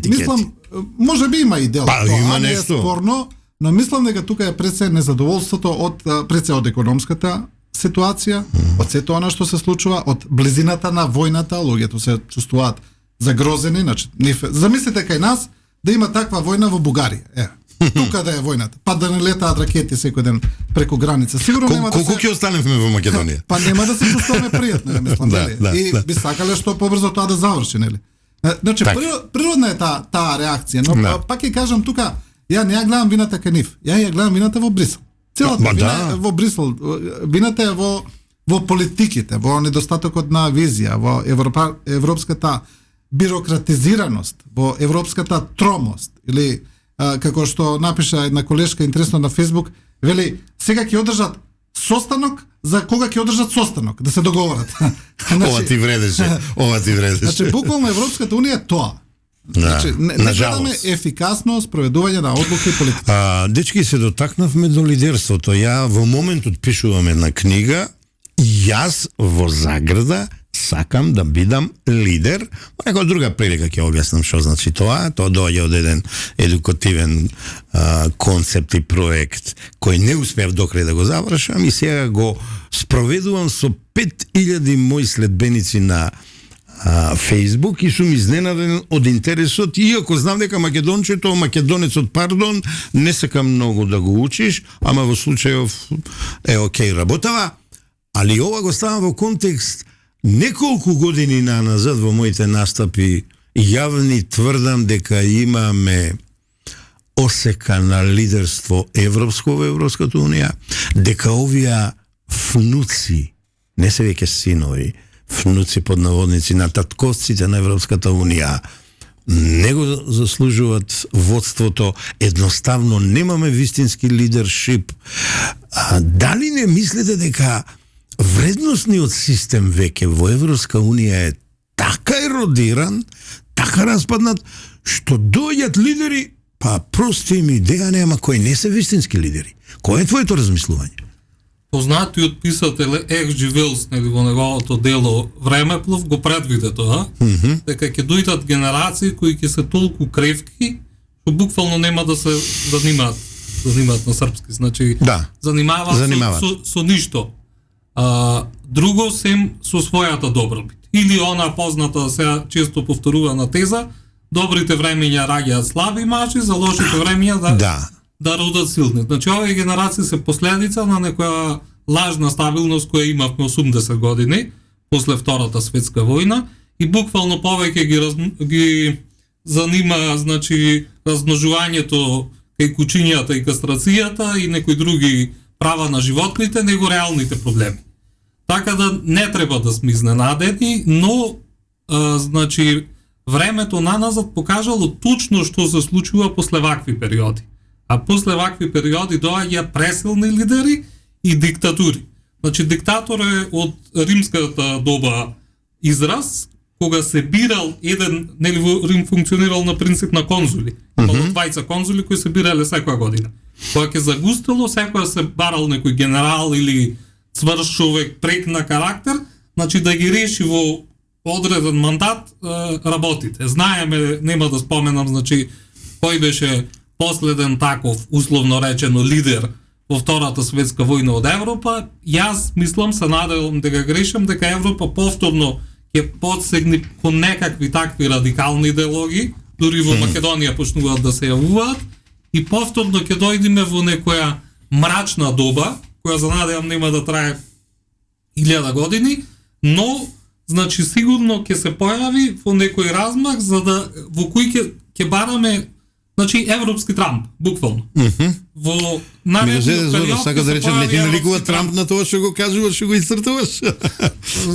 Мислам, може би има и дел тоа, не е спорно, но мислам дека тука е пред се незадоволството од економската ситуација, од сето она што се случува, од близината на војната, луѓето се чувствуваат загрозени, значи замислете кај нас да има таква војна во Бугарија. Тука да е војната, па да не летаат ракети секој ден преку граница. Сигурно нема да се... Колку ќе останеме во Македонија? Па нема да се чувствуваме пријатно, мислам, и би сакале што побрзо тоа да заврши, нели? Значи, природна е таа реакција, но пак ќе кажам тука, ја не ја гледам вината кај нив, ја гледам вината во Брисел. Целата вина е во Брисел, вината е во политиките, во недостатокот на визија, во европската бирократизираност, во европската тромост, или како што напиша една колешка интересно на Facebook, вели сега ќе одржат состанок за кога ќе одржат состанок, да се договорат. Ова ти вредеше. Значи буквално Европската унија е тоа. Да, Значи, не гледаме ефикасно спроведување на одлуки и политика. Дечки, се дотакнавме до лидерството. Ја во моментот пишувам една книга и јас во заграда сакам да бидам лидер. Во некоја друга прилика ќе објаснам што значи тоа. Тоа доаѓа од еден едукативен концепт и проект кој не успеав докрај да го завршам и сега го спроведувам со 5000 мои следбеници на Facebook и сум изненаден од интересот, иако знам дека македонецот, пардон, не сакам многу да го учиш, ама во случајов е окей, работава, али ова го ставам во контекст неколку години назад во моите настапи јавни тврдам дека имаме осека на лидерство европско во Европската унија, дека овие внуци, не се веќе синови, внуци под наводници на татковците на Европската унија не го заслужуваат водството, едноставно немаме вистински лидершип. Дали не мислите дека вредносниот систем веќе во Европска унија е така еродиран, така распаднат, што доаѓаат лидери, па прости ми идеја нема кои не се вистински лидери. Кој е твоето размислување? Познатиот писател H.G. Wells, нели, во неговото дело Времеплов го предвиде тоа, дека ќе дојдат генерации кои ќе се толку кревки, што буквално нема да се занимаат на српски, значи занимаваат со ништо. Друго сем со својата добробит. Или она позната, сега често повторувана теза, добрите времења раѓаат слаби мажи, за лошите времења да родат силни. Значи, овие генерации се последица на некоја лажна стабилност која имавме 80 години после Втората светска војна и буквално повеќе ги занима, значи, размножувањето кај кучињата и кастрацијата и некои други права на животните, него реалните проблеми. Така да не треба да сме изненадени, но значи времето наназад покажало точно што се случува после вакви периоди. А после вакви периоди доаѓа пресилни лидери и диктатури. Значи диктатор е од римската доба израз, кога се бирал еден, нели во Рим функционирал на принцип на конзули. Имало двајца конзули кои се бирале секоја година. Кога ќе загустело, секоја се барал некој генерал или цврст човек прек на карактер, значи да ги реши во одреден мандат работите. Знаеме, нема да споменам, значи кој беше последен таков, условно речено, лидер во Втората светска војна од Европа. Јас мислам, се надевам дека грешам, дека Европа повторно ќе подсегне кон некакви такви радикални идеологии, дури во Македонија почнуваат да се јавуваат, и повторно ќе дојдеме во некоја мрачна доба, која за надевам нема да трае 1000 години, но значи сигурно ќе се појави во некој размах за да во кој ќе бараме, значи европски Трамп, буквално. Во наредниот период сака да рече не ти нарекува Трамп на тоа што го кажуваш, што го исцртуваш.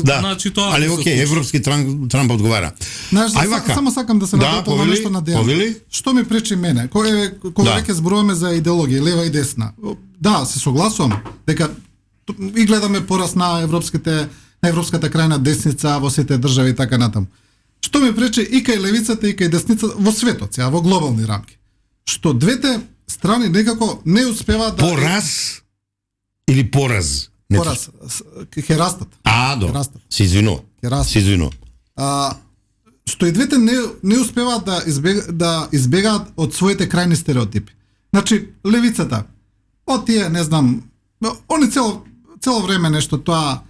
Да. Значи тоа. Али окей, европски Трамп одговара. Само сакам да се наdoполнам нешто на Дејан. Што ми пречи мене? Кога веќе зборуваме за идеологија, лева и десна. Да, се согласувам дека и гледаме пораст на европската крајна десница во сите држави и така натаму. Што ми пречи и кај левицата и кај десницата во светот, во глобални рамки. Што двете страни некако не успеваат да пораз или пораз? Пораз ќе растат. Добро. Се извинувам. Што и двете не успеваат да избегаат од своите крајни стереотипи. Значи левицата од тие, не знам, они цело време нешто тоа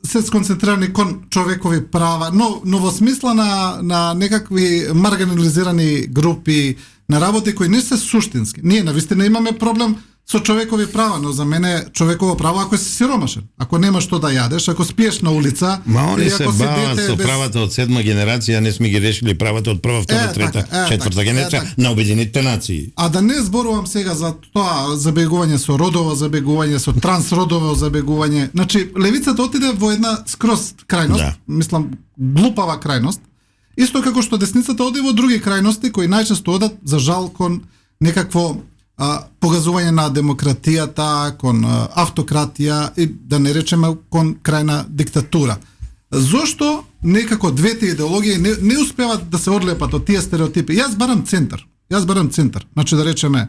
се сконцентрирани кон човекови права, но во смисла на некакви маргинализирани групи, на работи кои не се суштински. Ние навистина имаме проблем со човекови права, но за мене човеково право ако си сиромашен, ако немаш што да јадеш, ако спиеш на улица, или ако се бават со правата од 7 генерација, не сме ги решили правата од 1, 2, 3, 4 генерација на Обединетите нации. А да не зборувам сега за тоа забегување со родово, забегување со трансродово забегување. Значи левицата отиде во една скроз крајност, мислам глупава крајност. Исто како што десницата оди во други крајности кои најчесто одат за жал кон некакво погазување на демократијата, кон автократија и да не речеме кон крајна диктатура. Зошто некако двете идеологии не успеват да се одлепат од тие стереотипи? Јас барам центар. Значи да речеме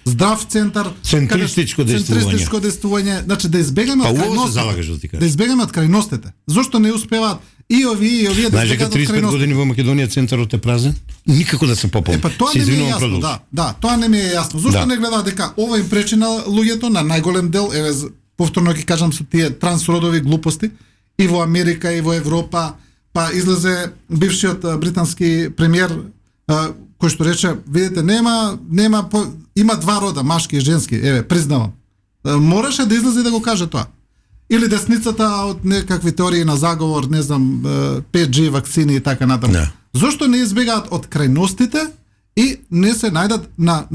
здрав центар, центристичко действување, значи да избегаме од крајностите. Да избегаме од крајностите. Зошто не успеваат и овие да избегаат од крајностите? 35 години во Македонија центарот е празен, никако да се пополни. Тоа не ми е јасно, да, тоа не ми е јасно. Зошто не гледаат дека ова им пречи на луѓето, на најголем дел, повторно ќе кажам со тие трансродови глупости, и во Америка, и во Европа, па излезе бившиот британски премиер, кој што рече, видите, има два рода, машки и женски, признавам. Мораше да излезе да го каже тоа. Или десницата од некакви теории на заговор, не знам, 5G вакцини и така натаму. Зошто не избегаат од крајностите и не се најдат на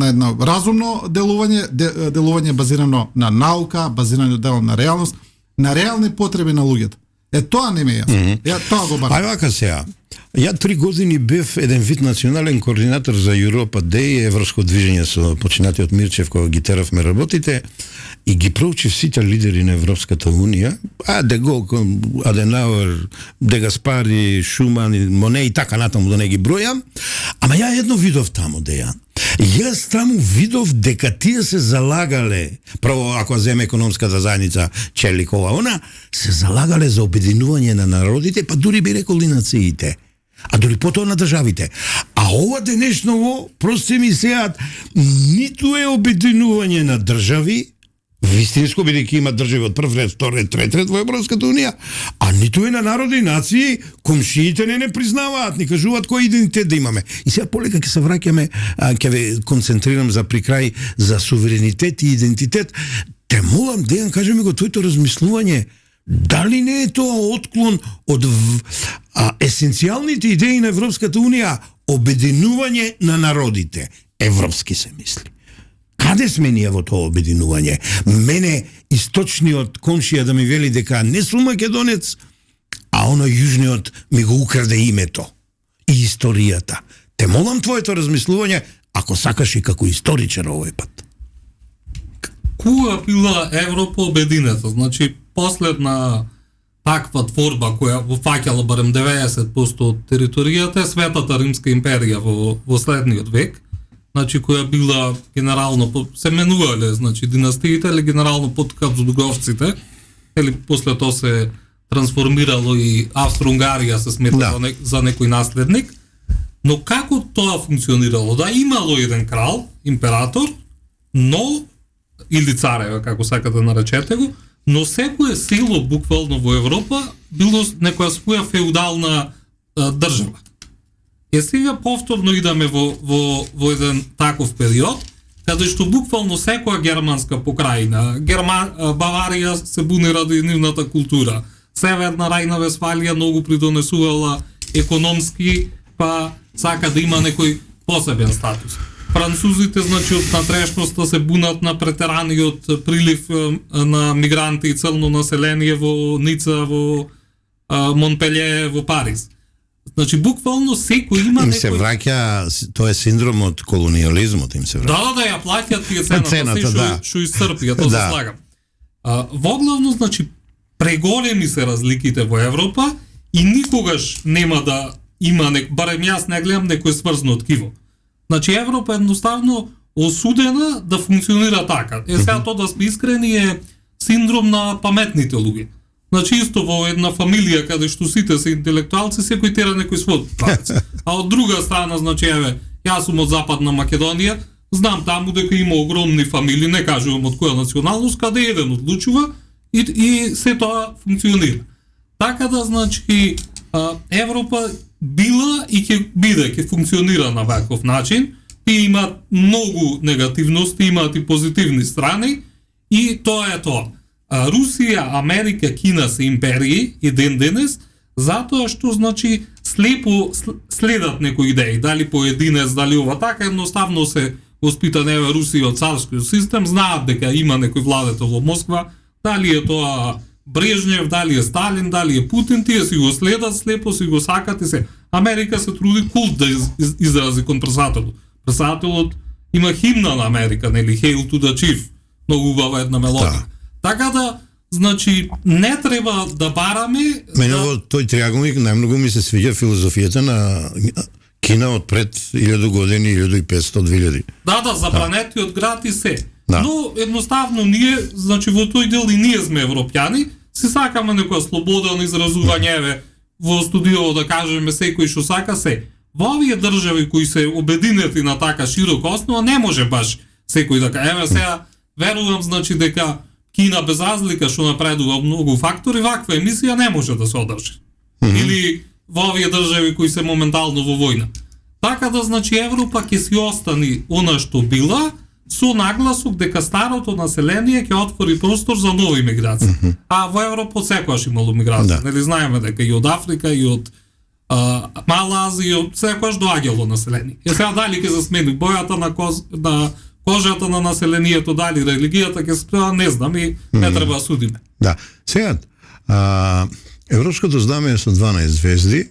едно разумно делување базирано на наука, базирано дело на реалност, на реални потреби на луѓето. Тоа не ми е јасно. Тоа го барам. Вака сега. Ја 3 години бев еден вид национален координатор за Европа Дей, Европско движење со починатиот Мирчев, кога ги теравме работите, и ги проучив сите лидери на Европската Унија, Де Гол, Аденауер, Де Гаспари, Шуман, Моне и така натаму, да не ги бројам, ама ја едно видов таму, Дејан. Јас таму видов дека тие се залагале, прво ако земе економската заедница Челикова, она се залагале за обединување на народите, па дури би рекол и нациите, а дури потоа на државите. А ова денешново, прости ми сеат, ниту е обединување на држави, вистинско, бидејќи има држави од прв ред, втор ред, трет ред во Европската Унија, а ниту е на народи и нации, комшиите не признаваат, ни кажуваат кој идентитет да имаме. И сега полека ќе се враќаме, ќе ве концентрирам за прикрај за суверенитет и идентитет. Те молам, Дејан, кажи ми го твоето размислување, дали не е тоа отклон од есенцијалните идеи на Европската Унија, обединување на народите? Европски се мисли. Каде сме ние во тоа обединување? Мене источниот комшија да ми вели дека не сум македонец, а оно јужниот ми го украде името и историјата. Те молам твоето размислување, ако сакаш и како историчар овој пат. Кога била Европа обединета? Значи, последна таква творба која фаќала барем 90% од територијата е Светата Римска империја во следниот век. Значи, која била генерално, се менувале, значи, династиите, или генерално под Хабсбурговците, или после тоа се трансформирало и Австро-Унгарија се смета за некој наследник. Но како тоа функционирало? Да, имало еден крал, император, но, или цареве, како сакате да наречете го, но секое село, буквално во Европа, било некоја своја феудална држава. Сега повторно идаме во еден таков период, каде што буквално секоја германска покрајна, Баварија се буни ради нивната култура, Северна Рајна Весфалија многу придонесувала економски, па сака да има некој посебен статус. Французите, значи, од натрешноста се бунат на претераниот прилив на мигранти и целно население во Ница, во Монпелје, во Париз. Значи, буквално секој има некој... Им се враќа, тоа е синдромот колониализмот, им се враќа. Да, ја плаќат тие цената, што изцрпи, тоа се слагам. Воглавно, значи, преголеми се разликите во Европа и никогаш нема да има, барем јас не гледам некој сврзано ткиво. Значи, Европа едноставно осудена да функционира така. Сега тоа да сме искрени е синдром на паметните луѓе. Значи, исто во една фамилија каде што сите се интелектуалци, секој тера некој свој правец. А од друга страна, значи, јас сум од Западна Македонија, знам таму дека има огромни фамилии, не кажувам од која националност, каде еден одлучува и се тоа функционира. Така да, значи, Европа била и ќе биде, ќе функционира на ваков начин, и има многу негативности, имаат и позитивни страни, и тоа е тоа. Русија, Америка, Кина се империи и ден денес, затоа што, значи, слепо следат некои идеи, дали поединец, дали ова така, едноставно се воспита неве Русија од царскиот систем, знаат дека има некој владетел во Москва, дали е тоа Брежнев, дали е Сталин, дали е Путин, тие си го следат слепо, си го сакат и се. Америка се труди култ да изрази кон председателот. Председателот има химна на Америка, нели, Hail to the Chief, многу убава една мелодија. Така да, значи, не треба да бараме... Мене во тој триаголник најмногу ми се свиѓа филозофијата на Кина од пред 1000 години, 1500, 2000. Да, забранетиот град и се. Да. Но едноставно ние, значи во тој дел и ние сме европјани, се сакаме некоја слобода на изразување, во студио да кажеме секој што сака се. Во овие држави кои се обединети на така широка основа не може баш секој да каже. Еве сега верувам значи дека Кина без разлика што напредува многу фактори, ваква емисија не може да се одржи. Или во овие држави кои се моментално во војна. Така да значи Европа ќе си остани она што била, со нагласок дека старото население ќе отвори простор за нови миграции. А во Европа секогаш имало миграции. Да. Нели знаеме дека и од Африка и од Мала Азија секогаш доаѓало население. Е сега дали ќе се смени бојата на кожата на населението, дали религијата ќе се не знам и не треба да судиме. Да. Сега Европското знаме е со 12 звезди.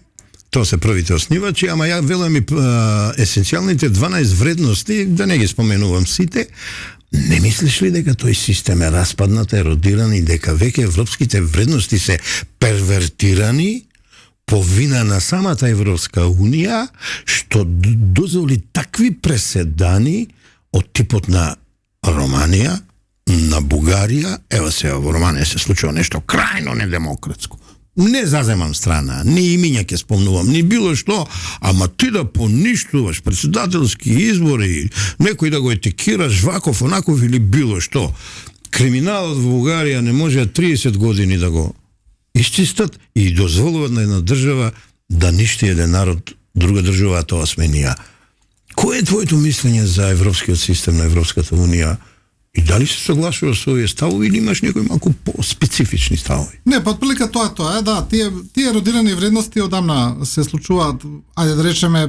Тоа се првите основачи, ама ја велам и есенцијалните 12 вредности, да не ги споменувам сите. Не мислиш ли дека тој систем е распаднат, еродиран и дека веќе европските вредности се первертирани по вина на самата Европска Унија, што дозволи такви преседани од типот на Романија, на Бугарија, ева сега во Романија се случува нешто крајно недемократско. Не заземам страна, ни имиња ќе спомнувам, ни било што, ама ти да поништуваш председателски избори, некој да го етикираш ваков, онаков или било што. Криминалот во Бугарија не може 30 години да го исчистат и дозволуваат на една држава да ништи еден народ, друга држава, а тоа сме ние. Кој е твоето мислење за европскиот систем на Европската Унија? И дали се согласуваш со овие ставови или имаш некои малку по-специфични ставови? Не, по отприлика тоа е, да, тие родирани вредности одамна се случуваат, ајде да речеме,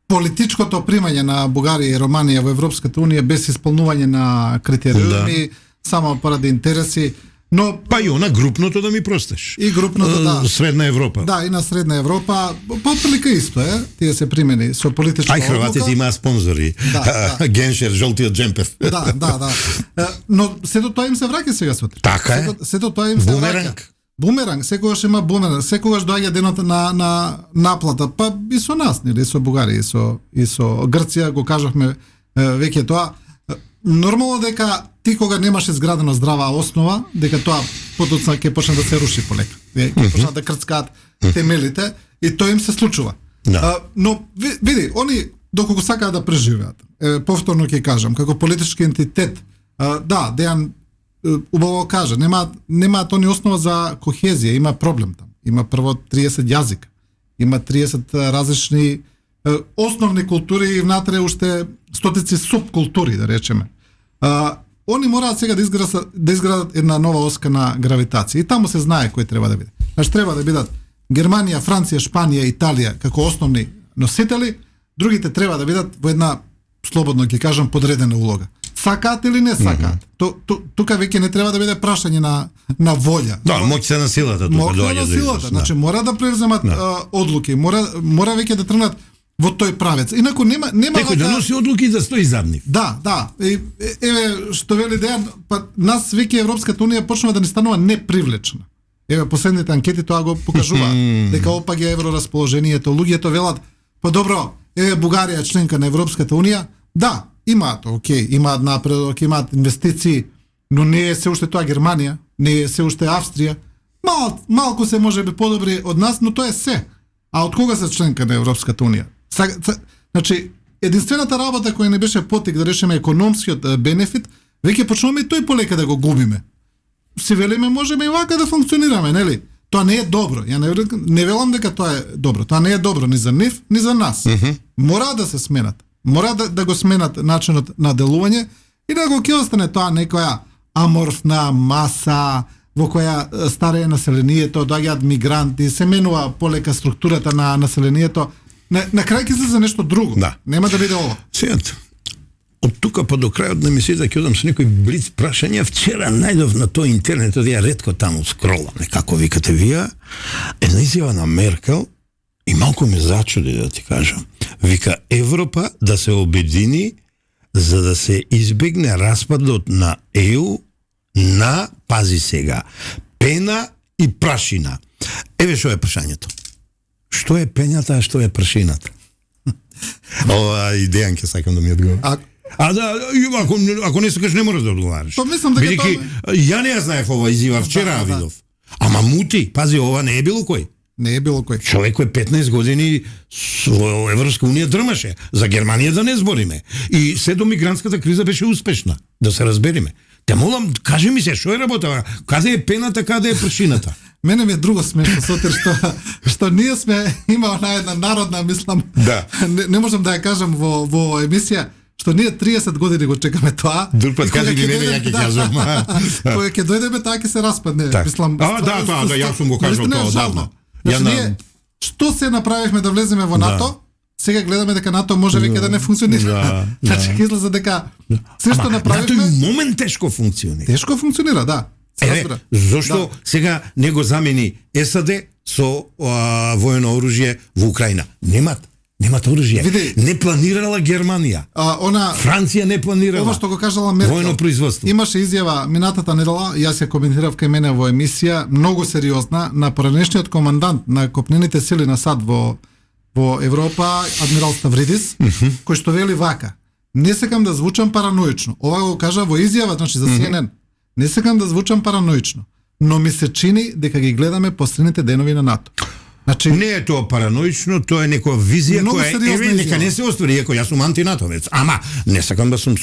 политичкото примање на Бугарија и Романија во Европската Унија без исполнување на критериуми, само поради интереси, но па и она групното да ми простеш. И групното, да. Средна Европа. Да, и на Средна Европа, по отприлика исто е, тие се примени со политичка одлука. Ај хрватите имаат спонзори. Да. Геншер, жолтиот джемпер. Да. Но сето тоа им се враќа сега сутре. Така е. Сето тоа им се враќа. Бумеранг, секогаш има бумеранг, секогаш доаѓа денот на наплата, па и со нас, нели, со Бугарија и со Грција, го кажавме веќе тоа. Нормално дека ти кога немаш изградена здрава основа, дека тоа потоцна ќе почне да се руши полека. Ќе почнат да крцкаат темелите и тоа им се случува. Да. Но види, они доколку сакаат да преживеат. Повторно ќе кажам, како политички ентитет, да, Дејан убаво кажа, немаат они основа за кохезија, има проблем там. Има прво 30 јазика, има 30 различни основни култури и внатре уште стотици субкултури, да речеме. Они мораат сега да изградат една нова оска на гравитација и таму се знае кој треба да биде. Значи треба да бидат Германија, Франција, Шпанија, Италија како основни носители, другите треба да бидат во една, слободно ќе кажам, подредена улога. Сакаат или не сакаат? Тука веќе не треба да биде прашање на волја. Да, моќта на силата тука доаѓа. Моќта на силата, значи мора да превземат одлуки, мора веќе да тргнат во тој правец. Инаку нема некој да носи одлуки и да стои зад нив. Да. Еве што вели Дејан, па нас веќе Европската Унија почнува да ни станува непривлечна. Еве последните анкети тоа го покажуваат дека опаѓа еврорасположението, луѓето велат, па добро, еве Бугарија членка на Европската Унија, да, имаат, имаат напредок, имаат инвестиции, но не е се уште тоа Германија, не е се уште Австрија. Малку се можеби подобри од нас, но тоа е се. А од кога се членка на Европската Унија? Значи, единствената работа која не беше потик да решиме економскиот бенефит, веќе почнуваме и тој полека да го губиме. Си велиме, можеме и вака да функционираме, нели? Тоа не е добро. Ја не велам дека тоа е добро. Тоа не е добро ни за нив, ни за нас. Мора да се сменат. Мора да го сменат начинот на делување и да го ќе остане тоа некоја аморфна маса во која старее населението, доаѓаат мигранти, се менува полека структурата на населението. На крај ќе се за нешто друго. Да. Нема да биде ова. Сега, од тука па до крајот на емисијата ќе одам со некои блиц прашања. Вчера најдов на тој интернет, ја ретко таму скролам, како викате вие, една изјава на Меркел и малку ме зачуди, да ти кажам. Вика, Европа да се обедини за да се избегне распадот на ЕУ на, пази сега, пена и прашина. Еве што е прашањето. Што е пењата, а што е прашината? Ова идеја ќе сакам да ми одговори. Да, ако не сакаш не можеш да одговараш. Па мислам дека бидејќи ја не ја знаев ова изјава, вчера ја видов. Ама мути, пази, ова не е било кој. Не е било кој. Човек кој 15 години во Европска унија дрмаше. За Германија да не збориме. И се до мигрантската криза беше успешна, да се разбериме. Те молам, кажи ми се, што е работа? Каде е пената, каде е прашината? Мене ми е друго смешно, Сотир, што ние сме имала на една народна, мислам, да. не можам да ја кажам во емисија, што ние 30 години го чекаме тоа. Друг пат кажи ги мене, ја ќе кажам. Кога ќе дојдеме, таа ќе се распадне. Так. Мислам, да, јас сум го кажал тоа одавно. Значи, ние, што се направивме да влеземе во НАТО, сега гледаме дека НАТО може веќе да не функционира. Значи, излезе дека се што направивме... НАТО и момент тешко функционира. Тешко функционира, да. Зошто сега не го замени САД со воено оружје во Украина? Немат оружје. Не планирала Германија. Франција не планирала. Ова што го кажала Меркел. Воено производство. Имаше изјава минатата недела, јас ја коментирав кај мене во емисија, многу сериозна, на поранешниот командант на копнените сили на САД во Европа, адмирал Ставридис, кој што вели вака: не сакам да звучам параноично. Ова го кажа во изјава, значи за CNN. Не сакам да звучам параноично, но ми се чини дека ги гледаме последните денови на НАТО. Значи, не е тоа параноично, тоа е некоја визија која е нека не се оствари, иако јас сум антинатовец. Ама не сакам да сум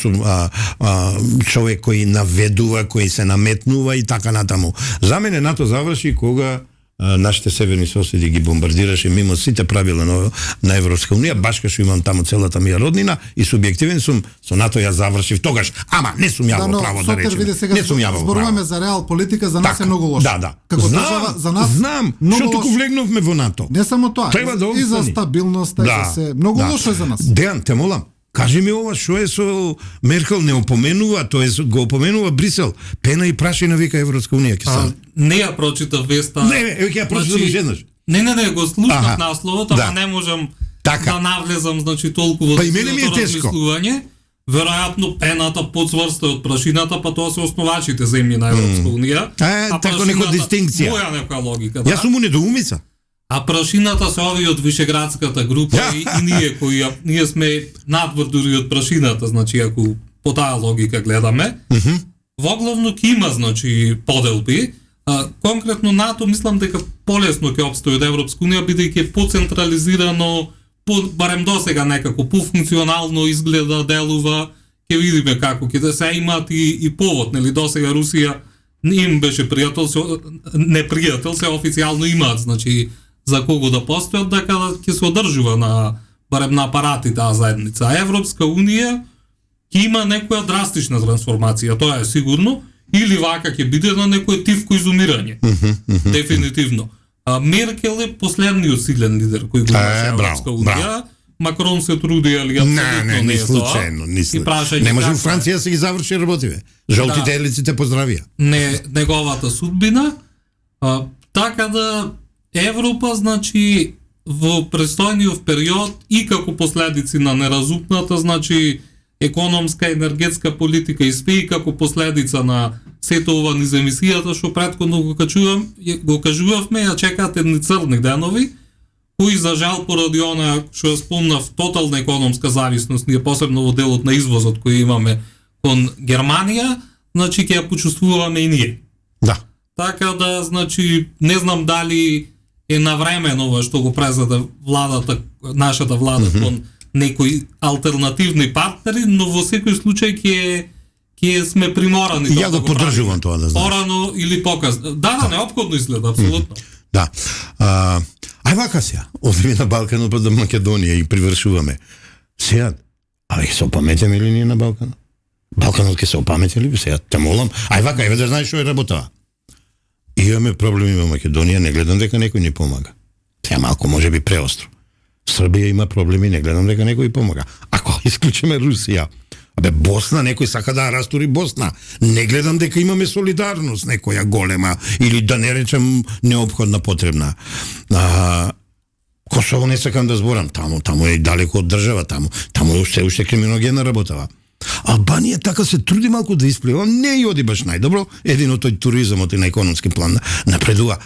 човек кој наведува, кој се наметнува и така натаму. За мене НАТО заврши кога нашите северни соседи ги бомбардираше мимо сите правила на Европска унија, баш кај што имам таму целата ми роднина и субјективен сум, со НАТО ја завршив тогаш, ама не сум јавно право да речем. Не сум јавно право. Зборуваме за реал политика, за нас е многу лошо. Да. Како држава, за нас знам, што туку влегновме во НАТО. Не само тоа, да и за стабилноста, и за се, многу лошо е за нас. Дејан, те молам, кажи ми ова, што е со Меркел, не опоменува, тоест го опоменува Брисел, пена и прашина вика Европска унија ќе стане. Не ја прочитав веста. Не, ќе ја прочитам еднаш. Не, го слушнав насловот, ама не можам да навлезам, значи толку во размислување. Веројатно пената подсврста од прашината, па тоа се основачите земји на Европска унија. Тако некоја дистинкција. Моја нека логика, Јас сум у недоумица. А прашината се ови од Вишеградската група и ние кои ние сме надвор дури од прашината, значи ако по таа логика гледаме. Воглавно ќе има, значи, поделби. Конкретно НАТО мислам дека полесно ќе опстои од Европска унија, бидејќи е поцентрализирано, барем досега некако пофункционално изгледа, делува. Ќе видиме како ќе се имаат и повод, нели, досега Русија им беше непријател, се официјално имаат, значи за кого да постојат, дека ќе се одржува на барем на апарати таа заедница. А Европска унија ќе има некоја драстична трансформација, тоа е сигурно, или вака ќе биде на некој тивко изумирање. Дефинитивно. Меркел е последниот силен лидер кој го имаше Европска унија. Макрон се труди, али апсолутно не е случајно, не може у Франција се ги заврши работиве. Жолтите елиците поздравија. Не неговата судбина. Така да Европа, значи, во престојниот период и како последици на неразумната, значи, економска, енергетска политика и све, и како последица на сето ова низ емисијата, што претходно го кажувавме, ја чекаат едни црни денови, кои за жал поради она што ја спомнав, тотална економска зависност, ние посебно во делот на извозот кој имаме кон Германија, значи ќе ја почувствуваме и ние. Да. Така да, значи, не знам дали е навремено ова што го презаде владата, нашата влада кон некои алтернативни партнери, но во секој случај ќе сме приморани да го поддржувам тоа, да знаеш. Порано или покасно. Да, неопходно изгледа, апсолутно. Да. Ај вака сега, одиме на Балканот па до Македонија и привршуваме. Сега, ќе се опаметаме или ние на Балканот? Балканот ќе се опамети ли сега? Те молам. Ај вака, еве да знаеш што е работава. Имаме проблеми во Македонија, не гледам дека некој ни помага. Сега малку може би преостро. Србија има проблеми, не гледам дека некој помага. Ако исклучиме Русија, Босна, некој сака да растури Босна. Не гледам дека имаме солидарност некоја голема или да не речем неопходна, потребна. Косово не сакам да зборам, таму е далеко од држава, таму е уште криминогена работава. Албанија така се труди малку да исплива, не и оди баш најдобро, едино тој туризмот и на економски план напредува.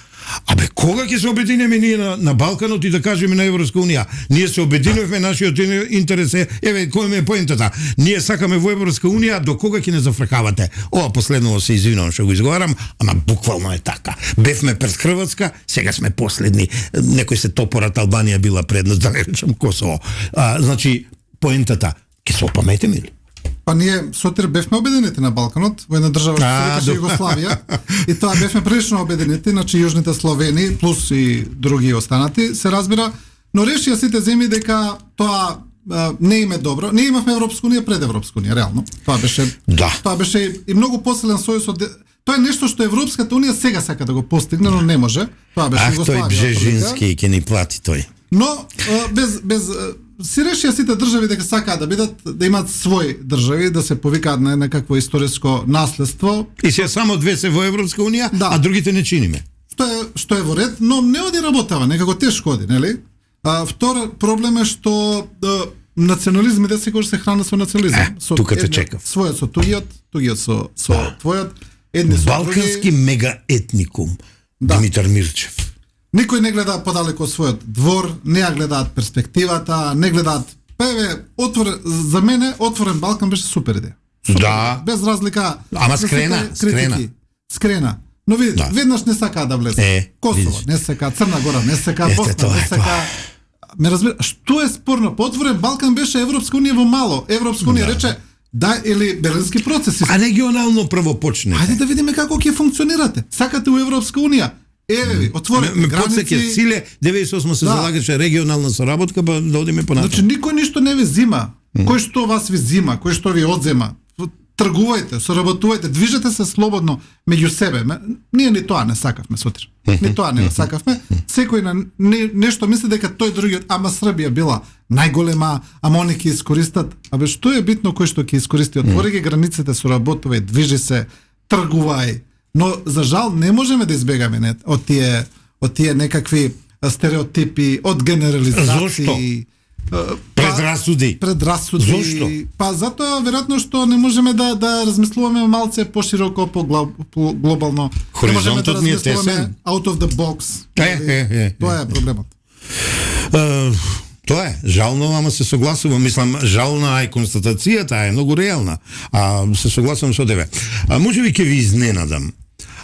Абе, кога ќе се обединеме ние на Балканот и да кажеме на Европска унија? Ние се обединувме, нашиот интерес е, еве, кој ми е поентата? Ние сакаме во Европска унија, до кога ќе не зафркавате? Ова последново се извинувам што го изговарам, ама буквално е така. Бевме пред Хрватска, сега сме последни. Некој се топорат, Албанија била предност, да не речам Косово. Значи, поентата, ќе се опаметиме ли? Па ние сотир бевме обединети на Балканот, во една држава што се викаше Југославија, и тоа бевме прилично обединети, значи Јужните Словени плюс и други останати, се разбира, но решија сите земји дека тоа не им е добро. Ние имавме Европска унија пред Европска унија, реално. Тоа беше и многу посилен сојуз од тоа е нешто што Европската унија сега сака да го постигне, но не може. Тоа беше Југославија. Тој Бжежински ќе ни плати тој. Но без си решија сите држави дека сакаат да бидат, да имаат своји држави, да се повикаат на некакво историско наследство. И се само две се во Европска унија, а другите не чиниме. Што е во ред, но не оди работава, некако тешко оди, нели? Втор проблем е што национализмите секогаш се хранат со национализам. Тука те чекав. Својот со тугиот со твојот, едни со Балкански мегаетникум. Димитар Мирчев. Никој не гледа подалеку од својот двор, не ја гледаат перспективата, не гледаат. За мене отворен Балкан беше супер идеја. Да. Без разлика. Ама скрена. Но видите, веднаш не сакаат да влезе. Косово не сака, Црна Гора не сака, Босна не сака. Ме разбира, што е спорно? По отворен Балкан беше Европска унија во мало. Европска унија рече да, или Берлински процес. А регионално прво почне. Ајде да видиме како ќе функционирате. Сакате во Европска унија. Еве ви, отворени граници. Циле 98 се залагаше регионална соработка, па да одиме понатаму. Значи никој ништо не ви зима. Кој што вас ви зима, кој што ви одзема. Тргувајте, соработувајте, движете се слободно меѓу себе. Ние ни тоа не сакавме сутир. Ни тоа не сакавме. Секој на нешто мисли дека тој другиот, ама Србија била најголема, ама они ќе искористат. Абе што е битно кој што ќе искористи? Отвори ги границите, соработувај, движи се, тргувај. Но за жал не можеме да избегаме од тие некакви стереотипи, од генерализации. Предрасуди. Зошто? Па затоа веројатно што не можеме да размислуваме малце пошироко, глобално. Хоризонтот ни е тесен. Out of the box. Тоа е проблемот. Тоа е, жално, ама се согласувам, мислам, жална е констатацијата, е многу реална, се согласувам со тебе. Можеби ќе ви изненадам,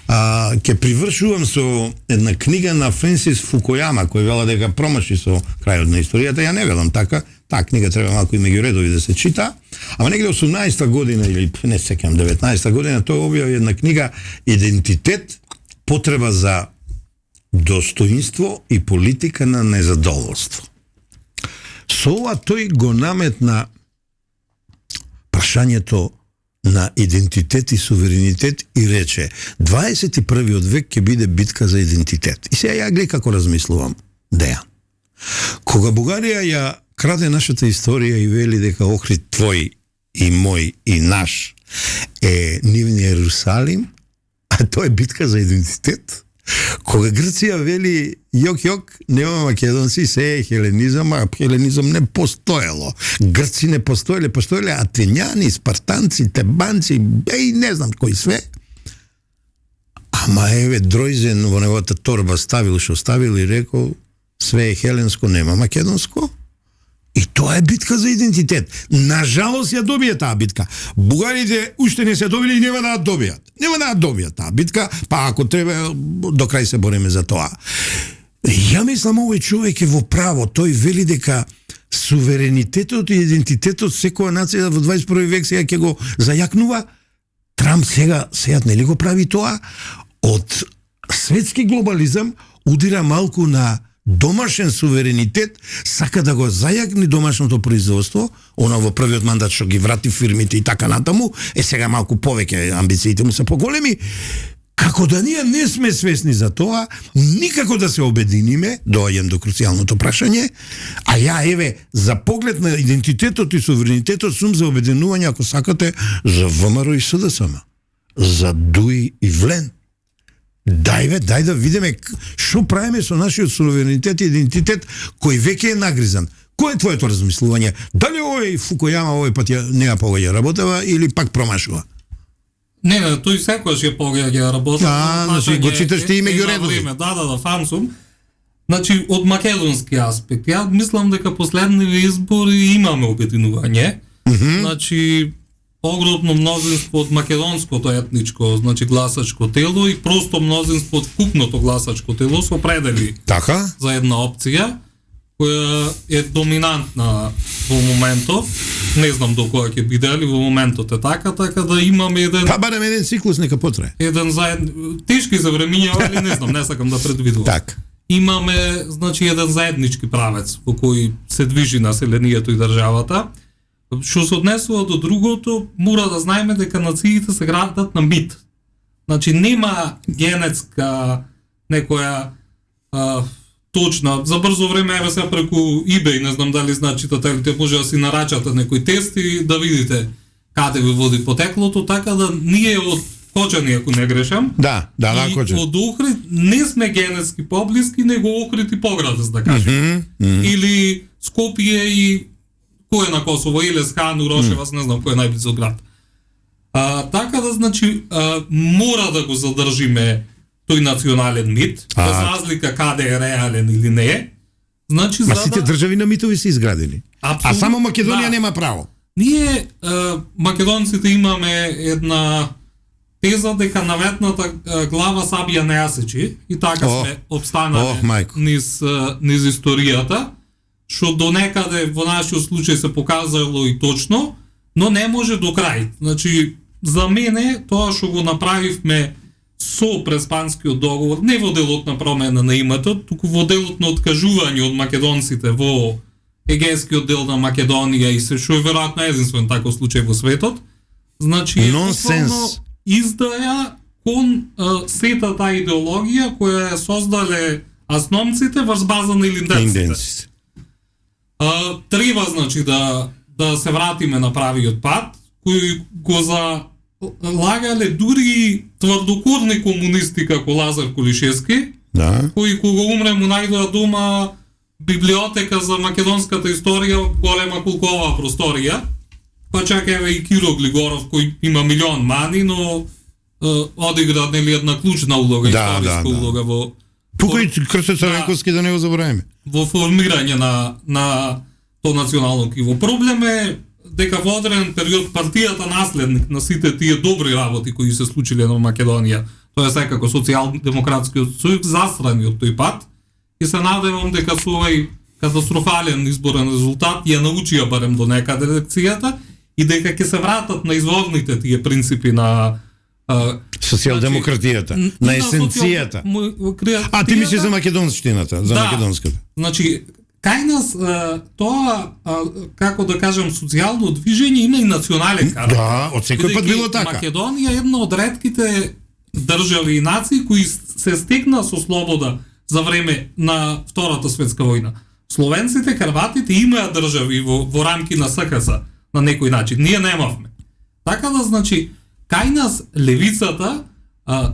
ќе привршувам со една книга на Френсис Фукујама, кој вела дека промаши со крајот на историјата, ја не велам така, таа книга треба малку и меѓу редови да се чита, ама негде 18-та година, или не секам 19-та година, тој објави една книга Идентитет, потреба за достоинство и политика на незадоволство. Со ова тој го наметна прашањето на идентитет и суверенитет и рече 21. век ќе биде битка за идентитет. И сега ја гледа како размислувам. Дејан. Кога Бугарија ја краде нашата историја и вели дека Охрид твој и мој и наш е нивниот Ерусалим, а тоа е битка за идентитет. Кога Грција вели јок, нема македонци, се е хеленизам, а хеленизам не постоело. Грци не постоеле атењани, спартанци, тебанци, не знам кои све. Ама еве Дројзен во неговата торба ставил и рекол, све е хеленско, нема македонско. И тоа е битка за идентитет. Нажалост ја добија таа битка. Бугарите уште не се добили и нема да ја добијат. Нема да ја добијат таа битка, па ако треба до крај се бориме за тоа. Ја мислам овој човек е во право. Тој вели дека суверенитетот и идентитетот секоја нација во 21 век сега ќе го зајакнува. Трамп сега нели го прави тоа? Од светски глобализам удира малку на домашен суверенитет, сака да го зајакни домашното производство, она во првиот мандат што ги врати фирмите и така натаму, сега малку повеќе амбициите му се поголеми. Како да ние не сме свесни за тоа, никако да се обединиме, доаѓам до круцијалното прашање, а ја еве за поглед на идентитетот и суверенитетот сум за обединување, ако сакате, за ВМРО и СДСМ, за ДУИ и ВЛЕН. Дај да видиме што правиме со нашиот суверенитет и идентитет кој веќе е нагризан, Кој е твоето размислување? Дали овој Фукујама овој пат ја не ја повеќе работава или пак промашува? Не, тој секојаш ја погаѓа работа. Значи го читаш ти и меѓу редови. Да, фан сум. Значи, од македонски аспект, ја мислам дека последниве избори имаме обединување. Значи, огромно мнозинство од македонското етничко, значи гласачко тело и просто мнозинство од вкупното гласачко тело се определи Така? за една опција која е доминантна во моментов. Не знам до која ќе биде, али во моментот е така да имаме еден... Па барем еден циклус нека потрае. Еден тешки за времиња, али не знам, не сакам да предвидувам. Так. Имаме, значи, еден заеднички правец во кој се движи населението и државата. Што се однесува до другото, мора да знаеме дека нациите се градат на мит. Значи, нема генетска некоја точна. За брзо време, еве сега преку eBay, не знам дали знаат читателите, може да си нарачате некој тест и да видите каде ви води потеклото, така да ние од Кочани, ако не грешам. Да, Кочани. И од Охрид не сме генетски поблиски, него Охрид и Поградец, да кажем. Или Скопје и кој е на Косово, или Схан, Урошевац, не знам кој е најблизо град. Така да, значи, мора да го задржиме тој национален мит, без разлика каде е реален или не е. Значи, Ма сите држави на митови се изградени. А само Македонија нема право. Ние, македонците, имаме една теза дека наветната глава сабија не ја сечи и така сме обстанале низ историјата, што до некаде во нашиот случај се показало и точно, но не може до крај. Значи, за мене тоа што го направивме со Преспанскиот договор, не во делот на промена на името, туку во делот на откажување од македонците во егејскиот дел на Македонија и се што е веројатно единствен таков случај во светот. Значи, нонсенс. Издаја кон сета таа идеологија која ја создале асномците врз база на илинденците. Треба, значи, да се вратиме на правиот пат, кој го залагале дури тврдокорни комунисти како Лазар Кулишевски, кои кога умре му најдоа дома библиотека за македонската историја, голема кулкова просторија, па чак еве и Киро Глигоров кој има милион мани, но одигра нели една клучна улога, историска улога во Покој Крсто Царенковски да не го забораваме. Во формирање на то национално криво. Проблем е дека во одреден период партијата наследник на сите тие добри работи кои се случиле на Македонија, тоа е секако социјалдемократскиот сојуз, застрани од тој пат и се надевам дека со овој катастрофален изборен резултат ја научија барем до некаде лекцијата и дека ќе се вратат на изворните тие принципи на социјалдемократијата, на есенцијата. Ти мислиш за македонштината, за македонската. Значи, кај нас тоа, како да кажам, социјално движење има и национален карактер. Да, од секој пат било така. Македонија е една од ретките држави и нации кои се стекна со слобода за време на Втората светска војна. Словенците, хрватите имаат држави во рамки на СКС на некој начин. Ние немавме. Така да, значи, кај нас левицата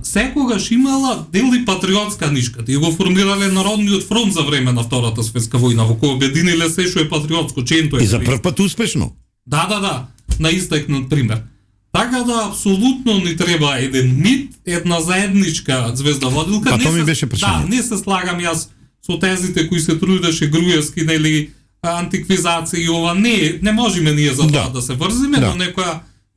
секогаш имала дел и патриотска нишка. Тие го формирале Народниот фронт за време на Втората светска војна, во кој обединиле се што е патриотско, ченто е. И за прв пат успешно. Да, на истакнат пример. Така да, апсолутно ни треба еден мит, една заедничка звездоводилка. Па тоа ми беше прашање. Да, не се слагам јас со тезите кои се трудеше Груевски, нели, антиквизација и ова. Не можеме ние за тоа да се врзиме, но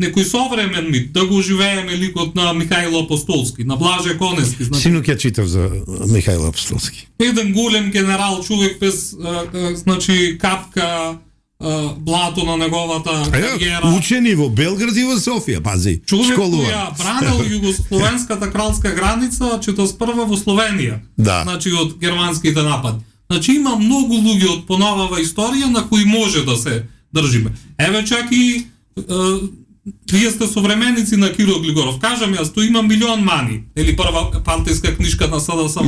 некој современ мит, да го живееме ликот на Михајло Апостолски, на Блаже Конески. Значи, синок ја читав за Михајло Апостолски. Еден голем генерал, човек без значи капка блато на неговата кариера. Учени во Белград и во Софија, пази, човек школува. Човек која бранел југословенската кралска граница, 41 во Словенија. Значи од германските напади. Значи има многу луѓе од поновава историја на кои може да се држиме. Еве чак и вие сте современици на Киро Глигоров. Кажам јас, тој има милион мани. Или прва партиска книжка на СДС.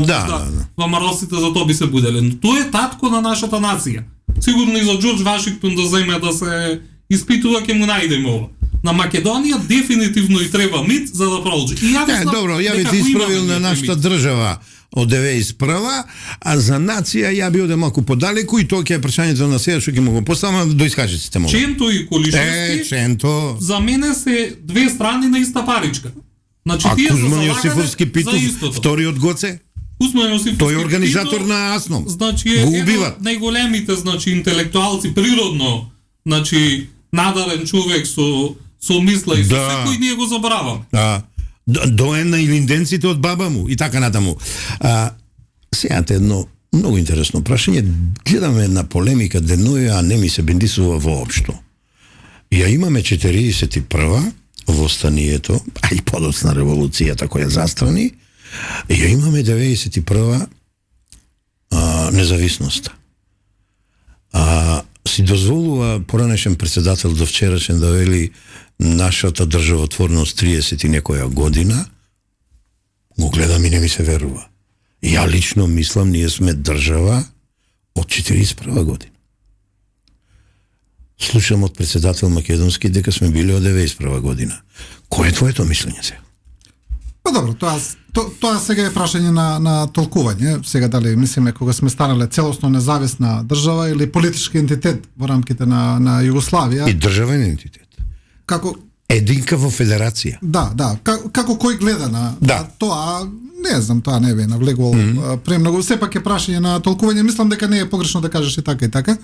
Во Маросите за тоа би се буделе. Но тој е татко на нашата нација. Сигурно и за Џорџ Вашингтон да земе да се испитува, ќе му најдеме ова. на Македонија дефинитивно и треба мит за да продолжи. И ја мислам добро, ја би дека ти го исправил имаме на ние нашата мит. држава од 91, а за нација ја би оде малку подалеку и тоа ќе е прашањето на сега што ќе му го поставам до искажеците му. Ченто и Колишевски Ченто. за мене се две страни на иста паричка. Значи А тие се Кузман залагале Јосифовски Питов, за истото. втори од Гоце, Кузман Јосифовски тој е организатор Питов, на Асном. Значи Го е убиват. од најголемите интелектуалци природно, значи надарен човек со мисла и со Да. секој ние го забораваме. Доен на илинденците од баба му и така натаму. Сега едно многу интересно прашање. Гледаме една полемика деноја, а не ми се бендисува воопшто. Ја имаме 41 востанието, а и подоцна револуцијата која застрани, ја имаме 91 независноста. Си дозволува поранешен председател до вчерашен да вели нашата државотворност 30 и некоја година, го гледам и не ми се верува. Ја лично мислам, ние сме држава од 41 година. Слушам од председател македонски дека сме били од 91 година. Кој е твоето мислење сега? Па добро, тоа сега е прашање на толкување. Сега дали мислиме кога сме станале целосно независна држава или политички ентитет во рамките на Југославија. И државен ентитет. Како Единка во федерација. Да, како кој гледа на тоа, не знам, тоа не би навлегувал премногу. Сепак е прашање на толкување, мислам дека не е погрешно да кажеш и така и така.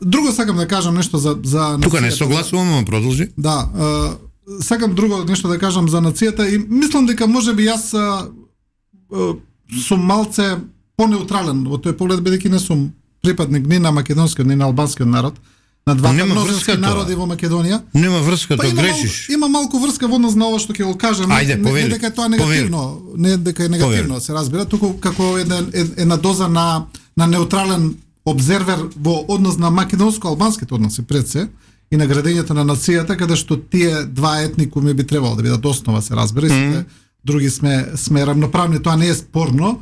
Друго сакам да кажам нешто за Тука не согласувам, ама продолжи. Да, сакам друго нешто да кажам за нацијата и мислам дека можеби јас сум малце понеутрален во тој поглед, бидејќи не сум припадник ни на македонскиот ни на албанскиот народ, на двата мнозински народи во Македонија. Нема врска, тоа грешиш. Има малку врска во однос на ова што ќе го кажам. Ајде, не дека е тоа негативно, не дека е негативно, се разбира, туку како една доза на неутрален обзервер во однос на македонско-албанските односи пред се и на градењето на нацијата, каде што тие два етникуми би требало да бидат основа, се разбира, и други сме равноправни, тоа не е спорно.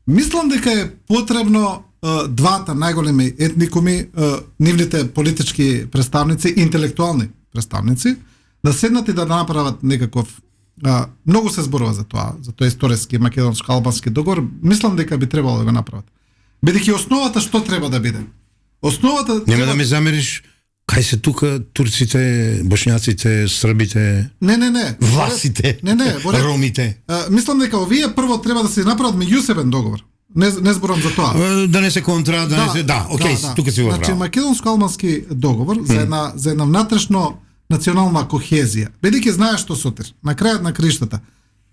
Мислам дека е потребно двата најголеми етникуми, нивните политички представници, интелектуални представници, да седнат и да направат некаков многу се зборува за тој историски македонско-албански договор. Мислам дека би требало да го направат. Бидејќи основата што треба да биде? Основата Нема да ме замериш кај се тука турците, бошњаците, србите, Не. власите, ромите. Мислам дека овие прво треба да се направат меѓусебен договор. Не зборам за тоа. Да не се контра, тука си во право. Значи македонско-албански договор за една внатрешно национална кохезија. Бидејќи знаеш што Сотир, на крајот на криштата.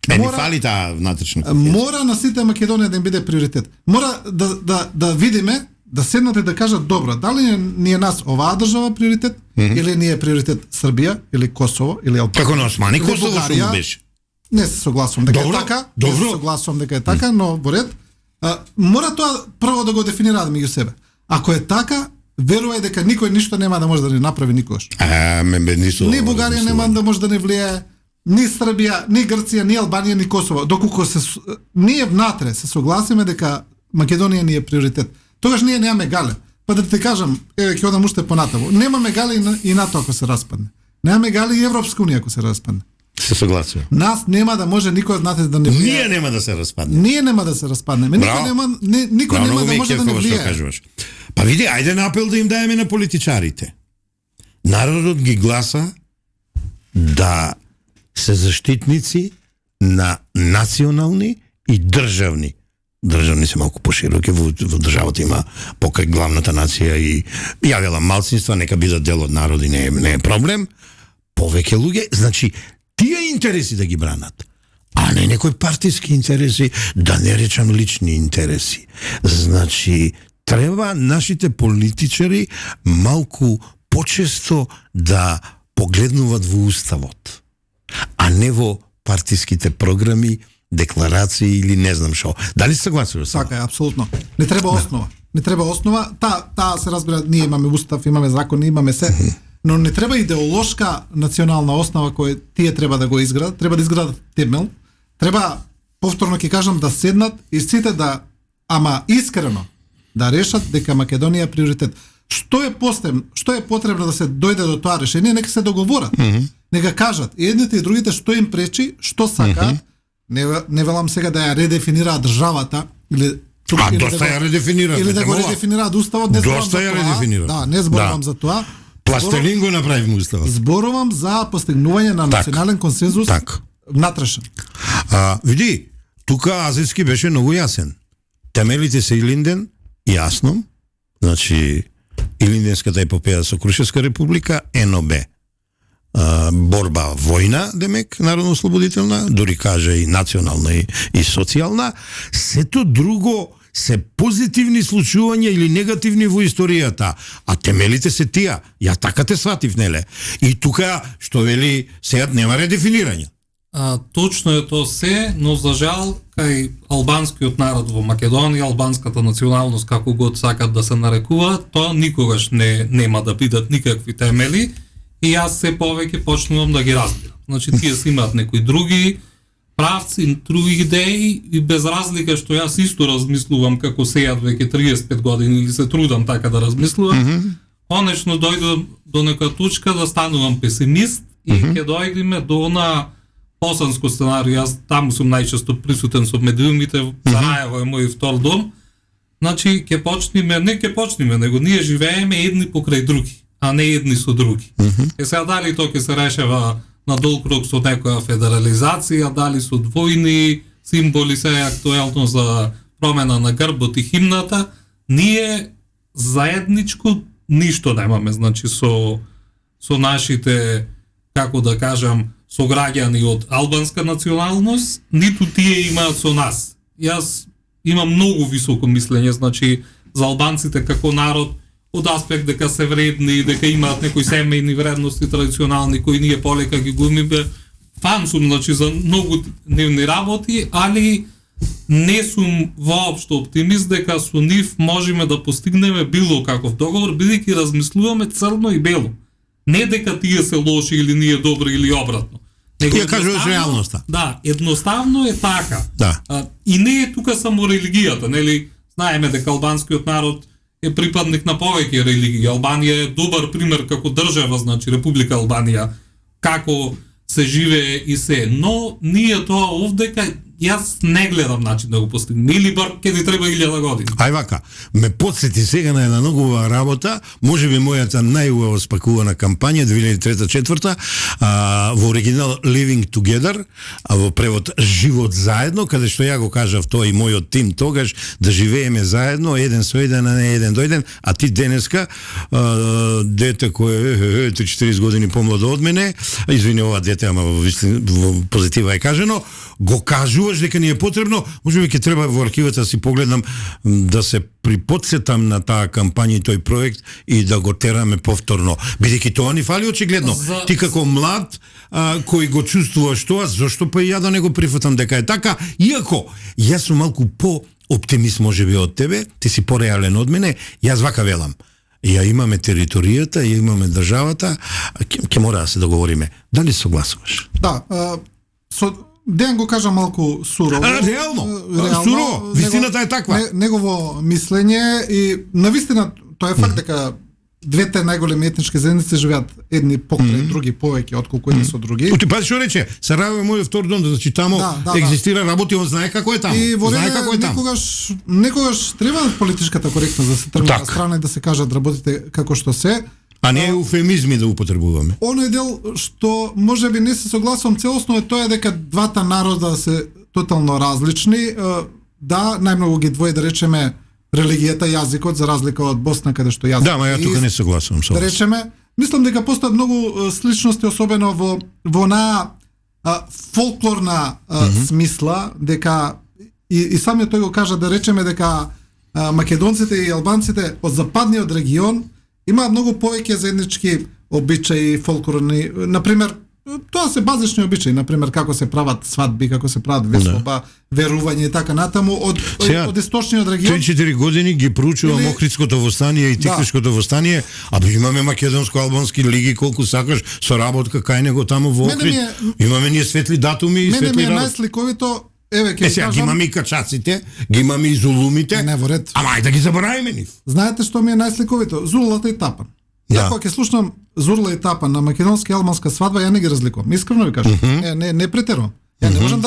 Ни фали таа внатрешна кохезија. Мора на сите Македонија да им биде приоритет. Мора да видиме, да седнат и да кажат добро, дали ни е нас оваа држава приоритет или ни е приоритет Србија или Косово или Албанија. Како на Османи Косово што му беше? Не се согласувам дека е така. Не се согласувам дека е така, но во ред. Мора тоа прво да го дефинираат меѓу себе. Ако е така, верувај дека никој ништо нема да може да ни направи никогаш. Ни Бугарија нема да може да не влијае, ни Србија, ни Грција, ни Албанија, ни Косово. Доколку ние внатре се согласиме дека Македонија ни е приоритет, тогаш ние немаме гале. Па да ти кажам, ќе одам уште понатаму. Немаме гале и НАТО ако се распадне. Немаме гале и Европска унија ако се распадне. Се согласувам. Нас нема да може никој од нас да не влијае. Ние нема да се распадне. Ние нема да се распаднеме. Никој нема да може да не влијае. Па види, ајде на апел да им даеме на политичарите. Народот ги гласа да се заштитници на национални и државни. Државни се малку пошироки, во државата има покрај главната нација и јавела малцинства, нека бидат дел од народи, не е проблем. Повеќе луѓе, значи тие интереси да ги бранат, а не некои партиски интереси, да не речам лични интереси. Значи, треба нашите политичари малку почесто да погледнуваат во уставот, а не во партиските програми, декларации или не знам што. Дали се согласуваш со? Така е, апсолутно. Не треба основа. Не треба основа. Таа се разбира, ние имаме устав, имаме закони, имаме се, но не треба идеолошка национална основа која тие треба да го изградат, треба да изградат темел. Треба, повторно ќе кажам, да седнат и сите ама искрено да решат дека Македонија е приоритет. што е потребно да се дојде до тоа решение, нека се договорат. Нека кажат и едните и другите што им пречи, што сакаат. Не велам сега да ја редефинираат државата или доста ја редефинираат. Или да го редефинираат уставот, не зборувам доста за ја тоа. редефинираат. Да, не зборувам за тоа. Пластелин го направивме уставот. Зборувам за постигнување на национален консензус внатрешен. Види, тука Азиски беше многу јасен. Темелите се Илинден, јасно, значи Илинденската епопеја со Крушевска република, НОБ, борба војна, демек, народно-ослободителна, дури кажа и национална и социјална, сето друго се позитивни случувања или негативни во историјата, а темелите се тие. Ја така те сватив, неле? И тука, што вели, сега нема редефинирање. Точно е тоа се, но за жал, кај албанскиот народ во Македонија, албанската националност, како го сакат да се нарекува, тоа никогаш нема да бидат никакви темели, и јас се повеќе почнувам да ги разбирам. Значи, тие си имаат некои други правци, други идеи, и без разлика што јас исто размислувам како сејат веќе 35 години или се трудам така да размислувам, конечно дојдам до нека точка да станувам песимист и ќе дојдеме до на босанско сценарио. Јас таму сум најчесто присутен со медиумите, Сараево е мој втор дом. Значи, ќе почнеме, него ние живееме едни покрај други, а не едни со други. Сега дали тоа ќе се решава на долг рок со некоја федерализација, дали со двојни символи, се е актуелно за промена на грбот и химната, ние заедничко ништо немаме, значи со нашите, како да кажам, сограѓани од албанска националност, ниту тие имаат со нас. Јас имам многу високо мислење, значи, за албанците како народ, од аспект дека се вредни, дека имаат некои семејни вредности традиционални кои ние полека ги губиме. Фан сум, значи, за многу нивни работи, али не сум воопшто оптимист дека со нив можеме да постигнеме било каков договор, бидејќи размислуваме црно и бело. Не дека тие се лоши или ние добри или обратно. Тие кажуваш реалноста. Да, едноставно е така. Да. И не е тука само религијата, нели? Знаеме дека албанскиот народ е припадник на повеќе религии. Албанија е добар пример како држава, значи Република Албанија, како се живее и се. Но ние тоа овдека, јас не гледам начин да го постигнем. Или бар ќе ни треба 1000 години. Ај вака, ме подсети сега на една многу убава работа, можеби мојата најубаво спакувана кампања 2003-2004, во оригинал Living Together, а во превод Живот заедно, каде што ја го кажав тоа и мојот тим тогаш, да живееме заедно, еден со еден, а не еден до еден, а ти денеска, дете кој е 3-40 години помладо од мене, извини ова дете, ама во позитива е кажено, го кажуваш дека ни е потребно, можеби ќе треба во архивата да си погледнам, да се приподсетам на таа кампања и тој проект и да го тераме повторно. Бидејќи тоа ни фали очигледно. Ти како млад кој го чувствуваш тоа, зошто па и ја да не го прифатам дека е така, иако јас сум малку по-оптимист можеби од тебе, ти си пореален од мене, јас вака велам. Ја имаме територијата, ја имаме државата, ќе мора да се договориме. Дали согласуваш? Да, Дејан го кажа малку сурово. Реално, сурово, вистината е таква. Негово мислење и навистина тоа е факт дека двете најголеми етнички заедници живеат едни покрај други повеќе отколку едни со други. Ти пази што рече, Сараево е мојот втор дом, значи таму екзистира, работи, он знае како е таму. И во некогаш треба политичката коректност да се тргне на страна и да се кажат работите како што се. А не еуфемизми да употребуваме. Оној дел што можеби не се согласувам целосно е тоа дека двата народа се тотално различни. Да, најмногу ги двои, да речеме, религијата, јазикот, за разлика од Босна, каде што јазикот. Да, ма ја тука не согласувам со вас. Да речеме, мислам дека постојат многу сличности, особено во на фолклорна смисла, дека и самиот тој го кажа, да речеме дека македонците и албанците од западниот регион имаат многу повеќе заеднички обичаи, фолклорни, например, тоа се базични обичаи, например како се прават свадби, како се прават веселба, верување и така натаму од источниот регион. 3-4 години ги проучувам Охридското востание и Тиквишкото востание, а имаме македонско-албански лиги колку сакаш со работка кај него таму во Охрид. Имаме ние светли датуми и светли работи. Мене ми е најсликовито еве ќе сега ги кажам, имаме и качаците, ги имаме и зулумите. не во ред. Ама ајде да ги заборавиме нив. Знаете што ми е најсликовито? Зурлата и Тапан. Да. Ја кога ќе слушнам Зурла и Тапан на македонска и албанска свадба, ја не ги разликувам. Искрено ви кажам. Не претерувам. Ја не можам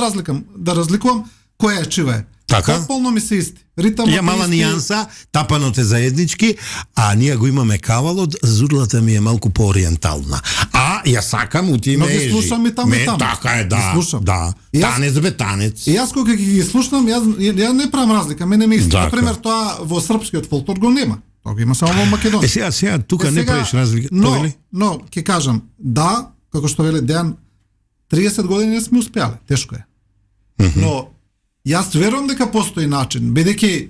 да разликувам која е чива е. Така? Потполно ми се исти. Ритамот Ја мала е исти. нијанса, Тапанот е заеднички, а ние го имаме кавалот, Зурлата ми е малку поориентална. А ја сакам у ти Но ги ежи. слушам и таму и таму. Така е, Ги да. слушам. Да. И јас- Танец бе танец. И јас кога ги слушнам, ја не правам разлика, мене ми исти. Така. Например, тоа во српскиот фолклор го нема. Тоа го има само во Македонија. Сега тука не правиш разлика. Тоа ли? Но ќе кажам, да, како што вели Дејан, 30 години не сме успеале, тешко е. Но јас верувам дека постои начин, бидејќи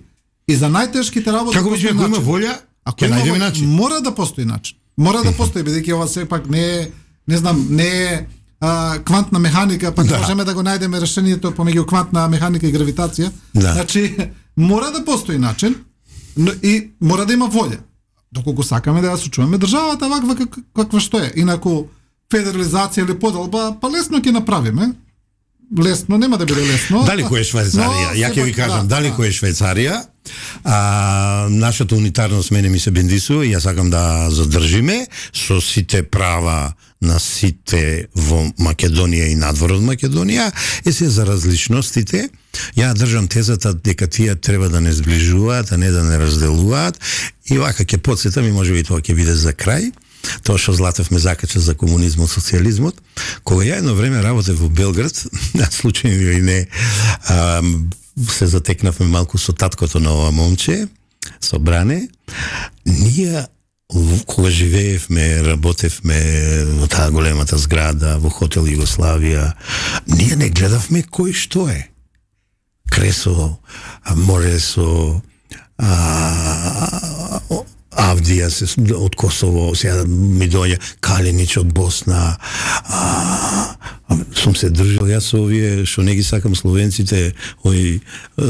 и за најтешките работи Како постои беше, ако има начин. волја, Ако ќе има најдеме волја, начин. Мора да постои начин. Мора да постои, бидејќи ова сепак не е, не знам, не е квантна механика, па Да. можеме да го најдеме решението помеѓу квантна механика и гравитација. Да. Значи, мора да постои начин и мора да има волја. Доколку сакаме да ја сочуваме државата ваква каква што е. Инаку федерализација или поделба, па лесно ќе направиме. Лесно, нема да биде лесно. Дали кој е Швајцарија? Ја ќе ви сепак, кажам, дали да. кој е Швајцарија? Нашата унитарност мене ми се бендисува и ја сакам да задржиме со сите права на сите во Македонија и надвор од Македонија. Се за различностите, ја држам тезата дека тие треба да не сближуваат, а не да не разделуваат. И вака ќе подсетам и можеби тоа ќе биде за крај. Тоа што Златев ме закача за комунизмот, социјализмот, кога ја едно време работев во Белград, случајно или не, се затекнавме малку со таткото на ова момче, со Бране, ние кога живеевме, работевме во таа големата зграда, во хотел Југославија, ние не гледавме кој што е. Кресо, Моресо, Авдија од Косово, сега ми доаѓа Калинич од Босна. Сум се држал јас со овие што не ги сакам словенците, ој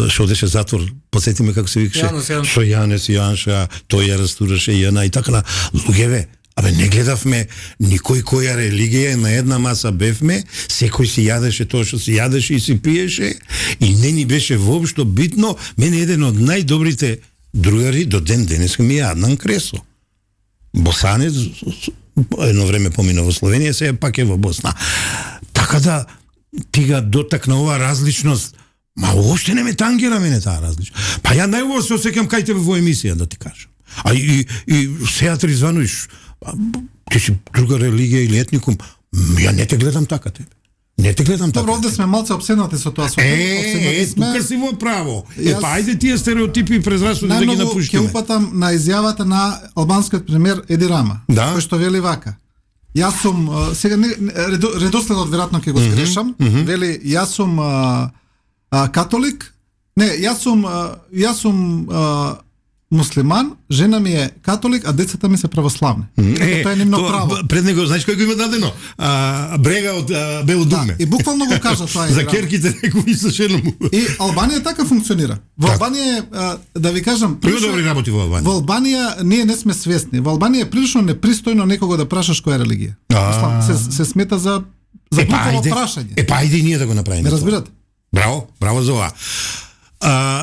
што одеше затвор, подсетиме како се викаше, со Јанес Јанша, тој ја растураше Јана и така на луѓеве. Абе не гледавме никој која религија, на една маса бевме, секој си јадеше тоа што си јадеше и си пиеше и не ни беше воопшто битно. Мене еден од најдобрите другари до ден денес ми е Аднан Кресо. Босанец, едно време помина во Словенија, сега пак е во Босна. Така да ти га дотакна оваа различност, ма уопште не ме тангира мене таа различност. Па ја најубаво се осеќам кај тебе во емисија, да ти кажам. А и сега Ризвановиќ, ти си друга религија или етникум, ја не те гледам така тебе. Не те гледам така. Добро, овде сме малце обседнати со тоа. Тука си во право. Па ајде тие стереотипи и презрасуди да ги напуштиме. Ќе упатам на изјавата на албанскиот премиер Еди Рама, кој што вели вака. Јас сум сега редоследот веројатно ќе го сгрешам. Вели јас сум католик. Не, јас сум муслиман, жена ми е католик, а децата ми се православни. Тоа е нивно право. Пред него, знаеш кој го има дадено? Брега од Бело дугме. И буквално го кажа тоа. За керките негови сошено му. И Албанија така функционира. Во Албанија да ви кажам, прилично добри работи во Албанија. Во Албанија ние не сме свесни. Во Албанија е прилично непристојно некого да прашаш која е религија. Се смета за глупаво прашање. Па ајде ние да го направиме. Не разбирате? Браво за ова.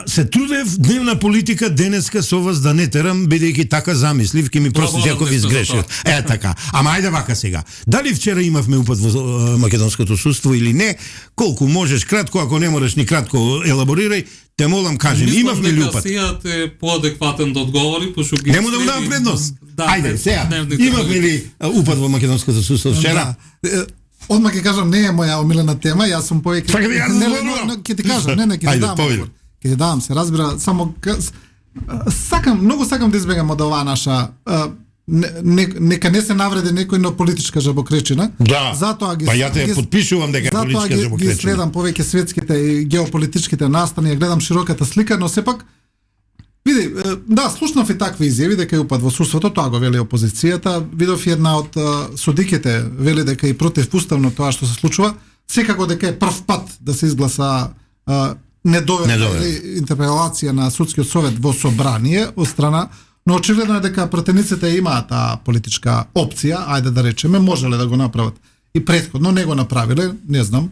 Се трудев дневна политика денеска со вас да не терам, бидејќи така замислив, ке ми простите ако ви изгрешив. Така. Ама ајде вака сега. Дали вчера имавме упат во македонското судство или не? Колку можеш кратко, ако не можеш ни кратко елаборирај, те молам кажи, имавме ли упат? Мислам дека сејат е поадекватен да одговори, пошто ги нему да му дам предност. Ајде, сега. Имавме ли упат во македонското судство вчера? Одма ќе кажам, не е моја омилена тема, јас сум повеќе. Ќе ти кажам, не, ќе ти дам. Ќе ти давам, се разбира, само многу сакам да избегам од оваа наша нека не се навреди некој на политичка жабокречина. Да. Затоа ги па ја те потпишувам дека е политичка жабокречина. Затоа ги следам повеќе светските и геополитичките настани, ја гледам широката слика, но сепак види, да, слушнав и такви изјави дека е упад во судството, тоа го вели опозицијата. Видов и една од судиките вели дека и противуставно тоа што се случува, секако дека е прв пат да се изгласа недоведна или интерпелација на судскиот совет во собрание од страна, но очигледно е дека пратениците имаат таа политичка опција, ајде да речеме, можеле да го направат. И претходно не го направиле, не знам,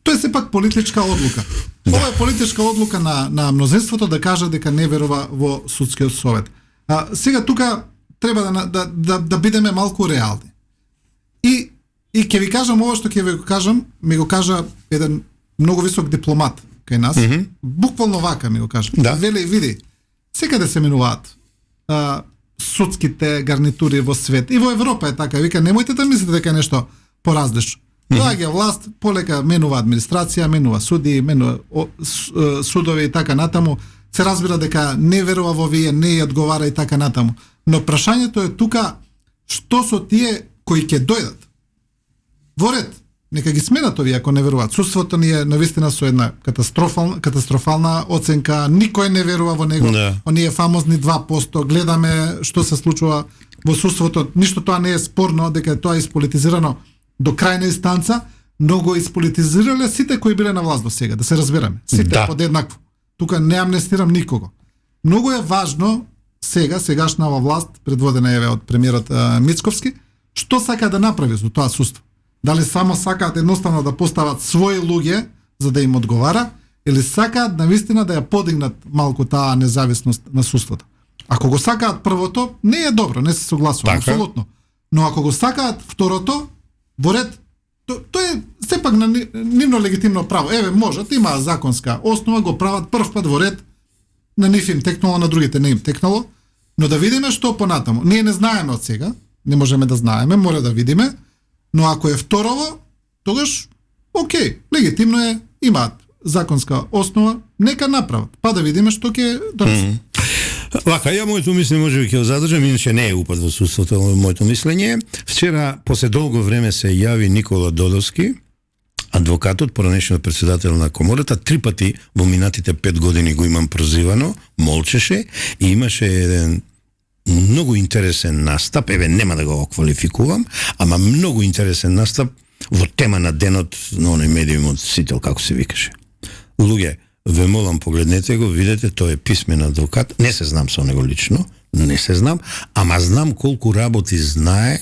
Тоа е сепак политичка одлука. Ова е политичка одлука на мнозинството да каже дека не верува во судскиот совет. Сега тука треба да бидеме малку реални. И ќе ви кажам ова што ќе ви го кажам, ми го кажа еден многу висок дипломат кај нас. Буквално вака ми го кажа. Да. Вели, види, секаде се менуваат судските гарнитури во свет. И во Европа е така. Вика, немојте да мислите дека е нешто поразлично. Доаѓа власт, полека менува администрација, менува суди, менува судови и така натаму. Се разбира дека не верува во вие, не ја одговара и така натаму. Но прашањето е тука, што со тие кои ќе дојдат? Во ред, нека ги сменат овие ако не веруваат. Судството ни е навистина со една катастрофална оценка, никој не верува во него. Да. Оние фамозни 2%, гледаме што се случува во судството. Ништо тоа не е спорно, дека тоа е исполитизирано до крајна инстанца, но го исполитизирале сите кои биле на власт до сега, да се разбераме. Сите подеднакво. Тука не амнестирам никого. Многу е важно сега, сегашнава власт, предводена еве од премиерот Мицковски, што сака да направи со тоа судство. Дали само сакаат едноставно да постават своји луѓе за да им одговара, или сакаат навистина да ја подигнат малку таа независност на судството. Ако го сакаат првото, не е добро, не се согласувам, апсолутно. Но ако го сакаат второто, во ред, тоа е сепак на нивно легитимно право. Еве, можат, има законска основа, го прават прв пат во ред, на нив им текнало, на другите не им текнало, но да видиме што понатаму. Ние не знаеме од сега, не можеме да знаеме, мора да видиме, но ако е второво, тогаш, окей, легитимно е, имаат законска основа, нека направат, па да видиме што ќе донесат. Вака, ја моето мислење можеби ќе го задржам, иначе не е упад во судството моето мислење. Вчера, после долго време се јави Никола Додовски, адвокатот, поранешниот председател на комората, 3 пати во минатите 5 години го имам прозивано, молчеше и имаше еден многу интересен настап, еве нема да го квалификувам, ама многу интересен настап во тема на денот на оној медиум од Сител, како се викаше. Луѓе, ве молам, погледнете го, видете, тој е писмен адвокат, не се знам со него лично, не се знам, ама знам колку работи знае,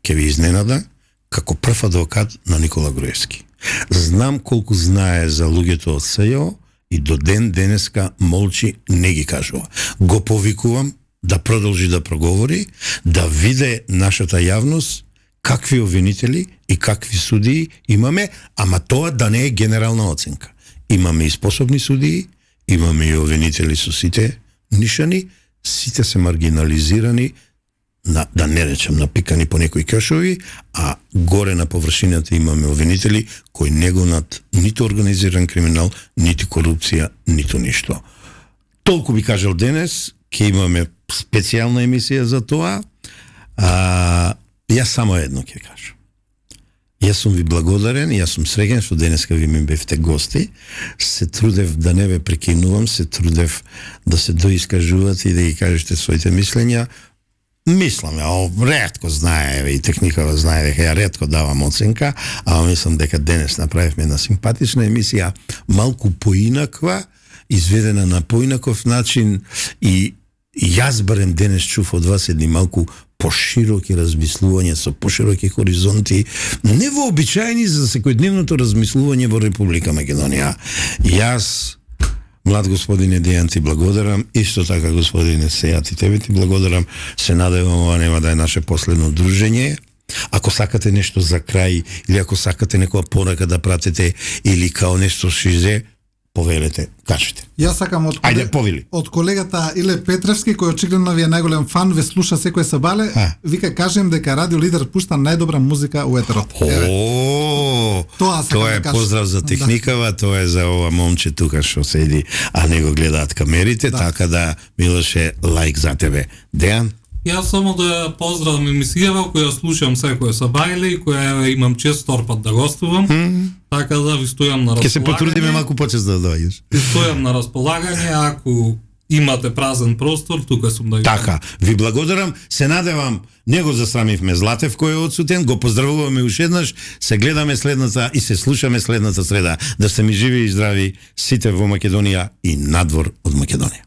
ќе ви изненада, како прв адвокат на Никола Груевски. Знам колку знае за луѓето од СЈО и до ден денеска молчи, не ги кажува. Го повикувам да продолжи да проговори, да виде нашата јавност какви обвинители и какви судии имаме, ама тоа да не е генерална оценка. Имаме и способни судии, имаме и обвинители со сите нишани, сите се маргинализирани, да не речем напикани по некои кешови, а горе на површината имаме обвинители кои не гонат ниту организиран криминал, нити корупција, ниту ништо. Толку би кажал денес, ќе имаме специјална емисија за тоа. Јас само едно ќе кажам. Јас сум ви благодарен, јас сум среќен што денеска ви ми бевте гости. Се трудев да не ве прекинувам, се трудев да се доискажувате и да ги кажете своите мислења. Мислам, ретко знае, и техникава знае дека ја ретко давам оценка, ама мислам дека денес направивме една симпатична емисија, малку поинаква, изведена на поинаков начин и јас барем денес чув од вас едни малку пошироки размислувања со пошироки хоризонти, невообичаени за секојдневното размислување во Република Македонија. Јас, млад господине Дејан, ти благодарам, исто така господине Сејат, и тебе ти благодарам. Се надевам ова нема да е наше последно дружење. Ако сакате нешто за крај, или ако сакате некоја порака да пратите, или као нешто шизе, повелете, кажете. Јас сакам од колегата Иле Петревски, кој очигледно ви е најголем фан, ве слуша секој сабале, вика кажем дека Радио Лидер пушта најдобра музика у етерот. Тоа е поздрав за техникава, тоа е за ова момче тука што седи, а не го гледаат камерите, така да, Милоше, лајк за тебе. Дејан? Јас само да поздравам емисијава која слушам секој сабајле и која имам чест втор да гостувам. Така да ви стојам на располагање. Ќе се потрудиме малку почест да доаѓаш. Ви стојам на располагање, ако имате празен простор, тука сум да ви. Така, ви благодарам, се надевам, не го засрамивме Златев кој е одсутен, го поздравуваме уште еднаш, се гледаме следната и се слушаме следната среда. Да сте ми живи и здрави сите во Македонија и надвор од Македонија.